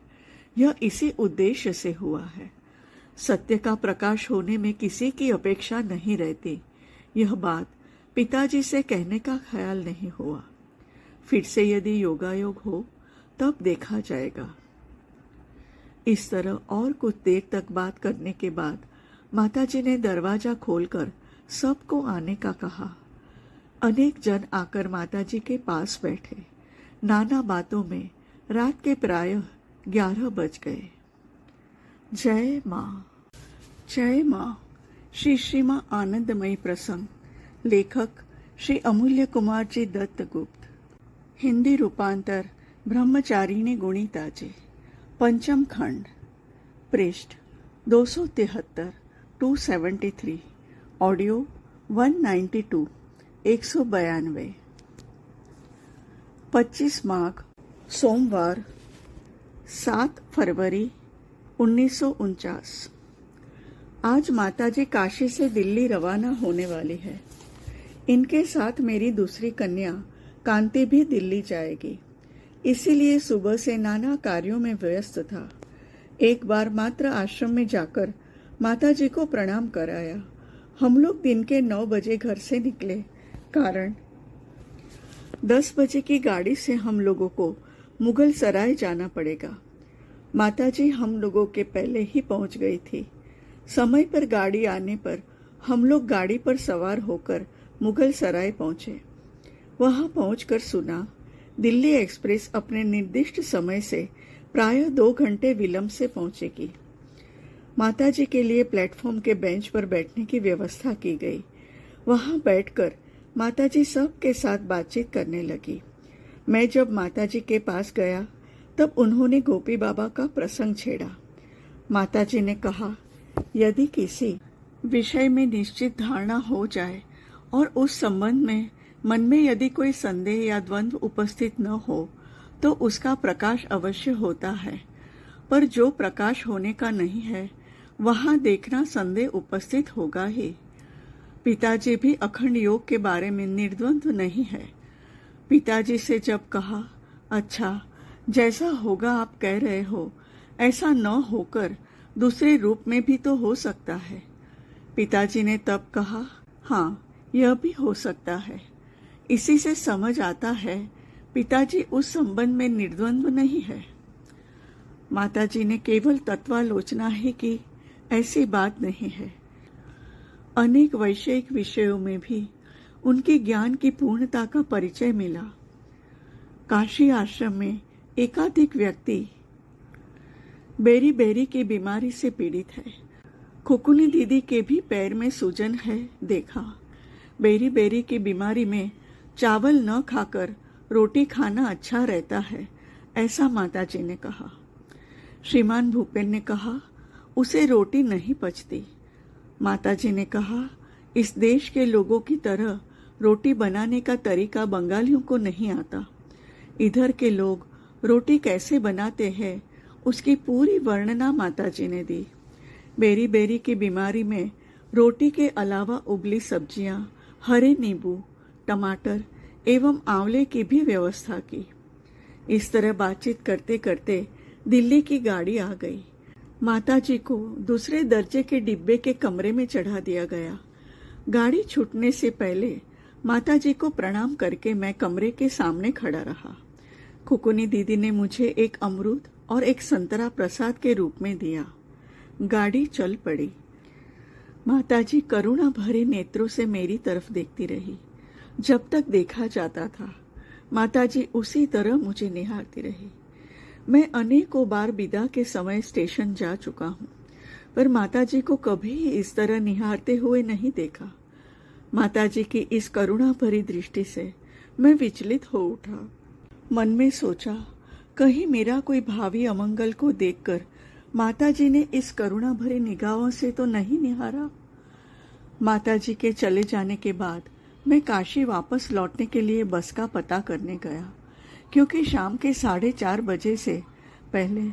यह इसी उद्देश्य से हुआ है। सत्य का प्रकाश होने में किसी की अपेक्षा नहीं रहती। यह बात पिताजी से कहने का ख्याल नहीं हुआ। फिर से यदि योगायोग हो तब देखा जाएगा। इस तरह और कुछ देर तक बात करने के बाद माताजी ने दरवाजा खोलकर सबको आने का कहा। अनेक जन आकर माताजी के पास बैठे। नाना बातों में रात के प्रायः 11 बज गए। जय माँ, जय माँ। श्री माँ आनंदमयी प्रसंग। लेखक श्री अमूल्य कुमार जी दत्तगुप्त। हिंदी रूपांतर ब्रह्मचारिणी गुणिता जी। पंचम खंड। पृष्ठ 273 273। ऑडियो 192 192। 25 माघ सोमवार 7 फरवरी 1949। आज माताजी काशी से दिल्ली रवाना होने वाली है। इनके साथ मेरी दूसरी कन्या कांति भी दिल्ली जाएगी। इसीलिए सुबह से नाना कार्यों में व्यस्त था। एक बार मात्र आश्रम में जाकर माताजी को प्रणाम कराया। हम लोग दिन के 9 बजे घर से निकले। कारण 10 बजे की गाड़ी से हम लोगों को मुगल सराय जाना पड़ेगा। माताजी हम लोगों के पहले ही पहुंच गई थी। समय पर गाड़ी आने पर हम लोग गाड़ी पर सवार होकर मुगल सराय पहुंचे। वहां पहुंचकर सुना दिल्ली एक्सप्रेस अपने निर्दिष्ट समय से प्रायः 2 घंटे विलंब से पहुंचेगी। माताजी के लिए प्लेटफॉर्म के बेंच पर बैठने की व्यवस्था की गई। वहां बैठकर माताजी सब के साथ बातचीत करने लगी। मैं जब माताजी के पास गया तब उन्होंने गोपी बाबा का प्रसंग छेड़ा। माताजी ने कहा, यदि किसी विषय में निश्चित धारणा हो जाए और उस संबंध में मन में यदि कोई संदेह या द्वंद्व उपस्थित न हो तो उसका प्रकाश अवश्य होता है, पर जो प्रकाश होने का नहीं है वहां देखना संदेह उपस्थित होगा ही। पिताजी भी अखंड योग के बारे में निर्द्वंद्व नहीं है। पिताजी से जब कहा, अच्छा जैसा होगा आप कह रहे हो ऐसा न होकर दूसरे रूप में भी तो हो सकता है। पिताजी ने तब कहा, हाँ यह भी हो सकता है। इसी से समझ आता है पिताजी उस संबंध में निर्द्वंद्व नहीं है। माताजी ने केवल तत्वालोचना ही की, ऐसी बात नहीं है। अनेक वैषयिक विषयों में भी उनके ज्ञान की पूर्णता का परिचय मिला। काशी आश्रम में एकाधिक व्यक्ति बेरी बेरी की बीमारी से पीड़ित है। खुकुनी दीदी के भी पैर में सूजन है, देखा। बेरी बेरी की बीमारी में चावल न खाकर रोटी खाना अच्छा रहता है, ऐसा माताजी ने कहा। श्रीमान भूपेन ने कहा, उसे रोटी नहीं पचती। माताजी ने कहा, इस देश के लोगों की तरह रोटी बनाने का तरीका बंगालियों को नहीं आता। इधर के लोग रोटी कैसे बनाते हैं उसकी पूरी वर्णना माताजी ने दी। बेरी बेरी की बीमारी में रोटी के अलावा उबली सब्जियां, हरे नींबू, टमाटर एवं आंवले की भी व्यवस्था की। इस तरह बातचीत करते करते दिल्ली की गाड़ी आ गई। माताजी को दूसरे दर्जे के डिब्बे के कमरे में चढ़ा दिया गया। गाड़ी छूटने से पहले माताजी को प्रणाम करके मैं कमरे के सामने खड़ा रहा। खुकुनी दीदी ने मुझे एक अमरूद और एक संतरा प्रसाद के रूप में दिया। गाड़ी चल पड़ी। माताजी करुणा भरे नेत्रों से मेरी तरफ देखती रही। जब तक देखा जाता था माताजी उसी तरह मुझे निहारती रही। मैं अनेकों बार विदा के समय स्टेशन जा चुका हूँ, पर माताजी को कभी इस तरह निहारते हुए नहीं देखा। माताजी की इस करुणा भरी दृष्टि से मैं विचलित हो उठा। मन में सोचा, कहीं मेरा कोई भावी अमंगल को देखकर माताजी ने इस करुणा भरी निगाहों से तो नहीं निहारा। माताजी के चले जाने के बाद मैं काशी वापस लौटने के लिए बस का पता करने गया, क्योंकि शाम के 4:30 बजे से पहले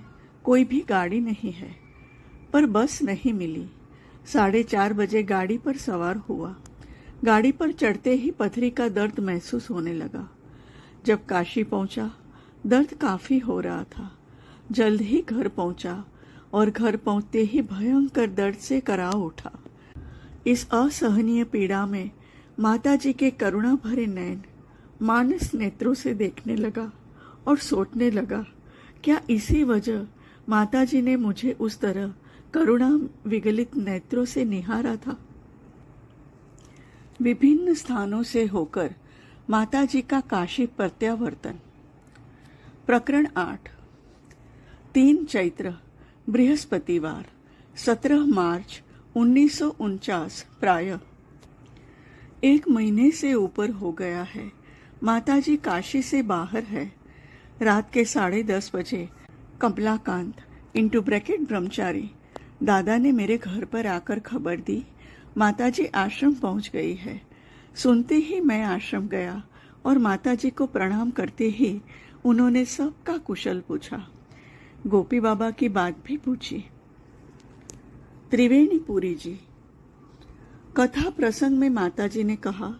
कोई भी गाड़ी नहीं है। पर बस नहीं मिली। 4:30 बजे गाड़ी पर सवार हुआ। गाड़ी पर चढ़ते ही पथरी का दर्द महसूस होने लगा। जब काशी पहुंचा, दर्द काफी हो रहा था। जल्द ही घर पहुंचा और घर पहुंचते ही भयंकर दर्द से कराह उठा। इस असहनीय पीड़ा में माताजी के करुणा भरे नयन मानस नेत्रों से देखने लगा और सोचने लगा, क्या इसी वजह माताजी ने मुझे उस तरह करुणा विगलित नेत्रों से निहारा था। विभिन्न स्थानों से होकर माताजी का काशी प्रत्यावर्तन। प्रकरण 8। 3 चैत्र बृहस्पतिवार 17 मार्च 1949 प्रायः। 1 महीने से ऊपर हो गया है माताजी काशी से बाहर है। रात के 10:30 बजे कमलाकांत ब्रह्मचारी दादा ने मेरे घर पर आकर खबर दी, माताजी आश्रम पहुंच गई है। सुनते ही मैं आश्रम गया और माताजी को प्रणाम करते ही उन्होंने सबका कुशल पूछा। गोपी बाबा की बात भी पूछी। त्रिवेणीपुरी जी। कथा प्रसंग में माताजी ने कहा,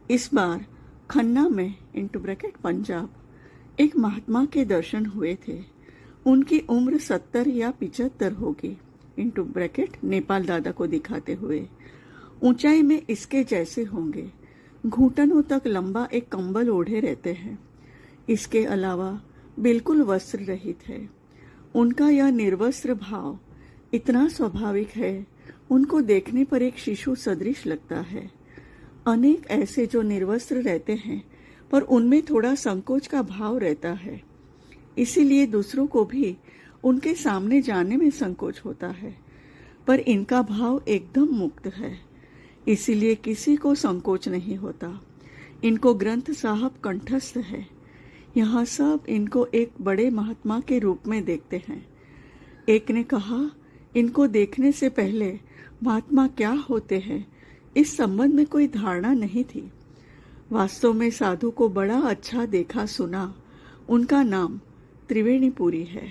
इस बार खन्ना में पंजाब एक महात्मा के दर्शन हुए थे। उनकी उम्र 70 या 75 होगी नेपाल दादा को दिखाते हुए। ऊंचाई में इसके जैसे होंगे। घुटनों तक लंबा एक कंबल ओढ़े रहते हैं। इसके अलावा बिल्कुल वस्त्र रहित है। उनका यह निर्वस्त्र भाव इतना स्वाभाविक है, उनको देखने पर एक शिशु सदृश लगता है। अनेक ऐसे जो निर्वस्त्र रहते हैं, पर उनमें थोड़ा संकोच का भाव रहता है, इसीलिए दूसरों को भी उनके सामने जाने में संकोच होता है। पर इनका भाव एकदम मुक्त है, इसीलिए किसी को संकोच नहीं होता। इनको ग्रंथ साहब कंठस्थ है। यहाँ सब इनको एक बड़े महात्मा के रूप में देखते हैं। एक ने कहा, इनको देखने से पहले महात्मा क्या होते हैं इस संबंध में कोई धारणा नहीं थी। वास्तव में साधु को बड़ा अच्छा देखा सुना। उनका नाम त्रिवेणीपुरी है।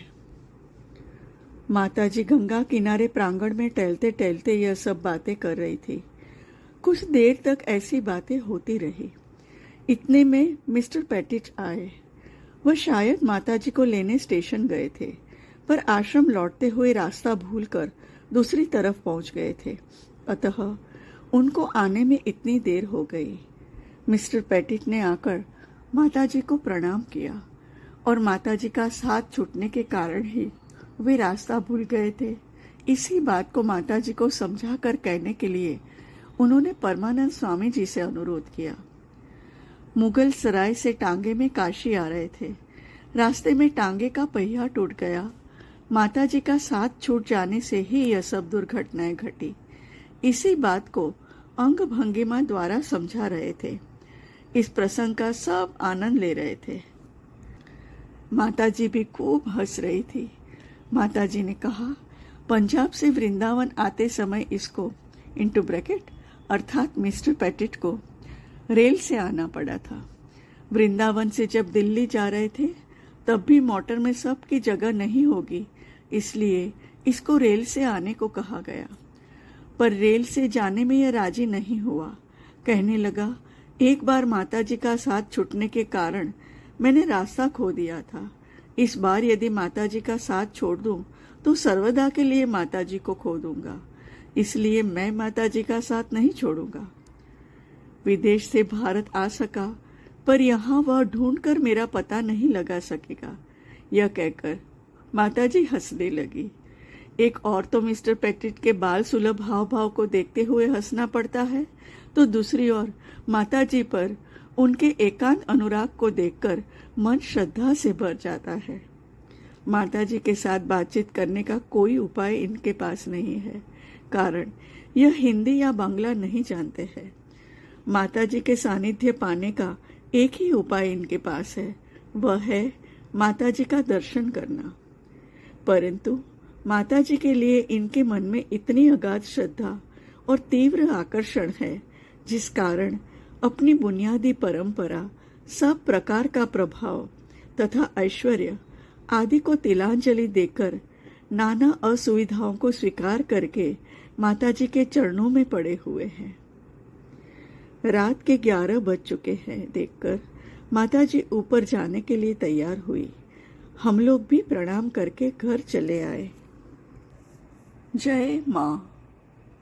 माताजी गंगा किनारे प्रांगण में टहलते टहलते यह सब बातें कर रही थी। कुछ देर तक ऐसी बातें होती रही। इतने में मिस्टर पेटिट आए। वह शायद माताजी को लेने स्टेशन गए थे, पर आश्रम लौटते हुए रास्ता भूलकर दूसरी तरफ पहुंच गए थे, अतः उनको आने में इतनी देर हो गई। मिस्टर पेटिट ने आकर माताजी को प्रणाम किया और माताजी का साथ छूटने के कारण ही वे रास्ता भूल गए थे। इसी बात को माताजी को समझाकर कहने के लिए उन्होंने परमानंद स्वामी जी से अनुरोध किया। मुगल सराय से टांगे में काशी आ रहे थे। रास्ते में टांगे का पहिया टूट गया। माताजी का साथ छूट जाने से ही यह सब दुर्घटनाएं घटी। इसी बात को अंग भंगिमा द्वारा समझा रहे थे। इस प्रसंग का सब आनंद ले रहे थे। माताजी भी खूब हंस रही थी। माताजी ने कहा, पंजाब से वृंदावन आते समय इसको इनटू ब्रैकेट अर्थात मिस्टर पेटिट को रेल से आना पड़ा था। वृंदावन से जब दिल्ली जा रहे थे तब भी मोटर में सबकी जगह नहीं होगी, इसलिए इसको रेल से आने को कहा गया। पर रेल से जाने में यह राजी नहीं हुआ। कहने लगा, एक बार माताजी का साथ छूटने के कारण मैंने रास्ता खो दिया था। इस बार यदि माताजी का साथ छोड़ दूं तो सर्वदा के लिए माताजी को खो दूंगा, इसलिए मैं माताजी का साथ नहीं छोड़ूंगा। विदेश से भारत आ सका, पर यहाँ वह ढूंढकर मेरा पता नहीं लगा सकेगा। यह कहकर माताजी हंसने लगी। एक और तो मिस्टर पेटिट के बाल सुलभ हाव भाव को देखते हुए हंसना पड़ता है, तो दूसरी ओर माताजी पर उनके एकांत अनुराग को देखकर मन श्रद्धा से भर जाता है। माताजी के साथ बातचीत करने का कोई उपाय इनके पास नहीं है, कारण यह हिंदी या बांग्ला नहीं जानते हैं। माताजी के सानिध्य पाने का एक ही उपाय इनके पास है, वह है माताजी का दर्शन करना। परंतु माताजी के लिए इनके मन में इतनी अगाध श्रद्धा और तीव्र आकर्षण है, जिस कारण अपनी बुनियादी परंपरा, सब प्रकार का प्रभाव तथा ऐश्वर्य आदि को तिलांजलि देकर नाना असुविधाओं को स्वीकार करके माताजी के चरणों में पड़े हुए हैं। रात के 11 बज चुके हैं देखकर माताजी ऊपर जाने के लिए तैयार हुई। हम लोग भी प्रणाम करके घर चले आए। जय माँ।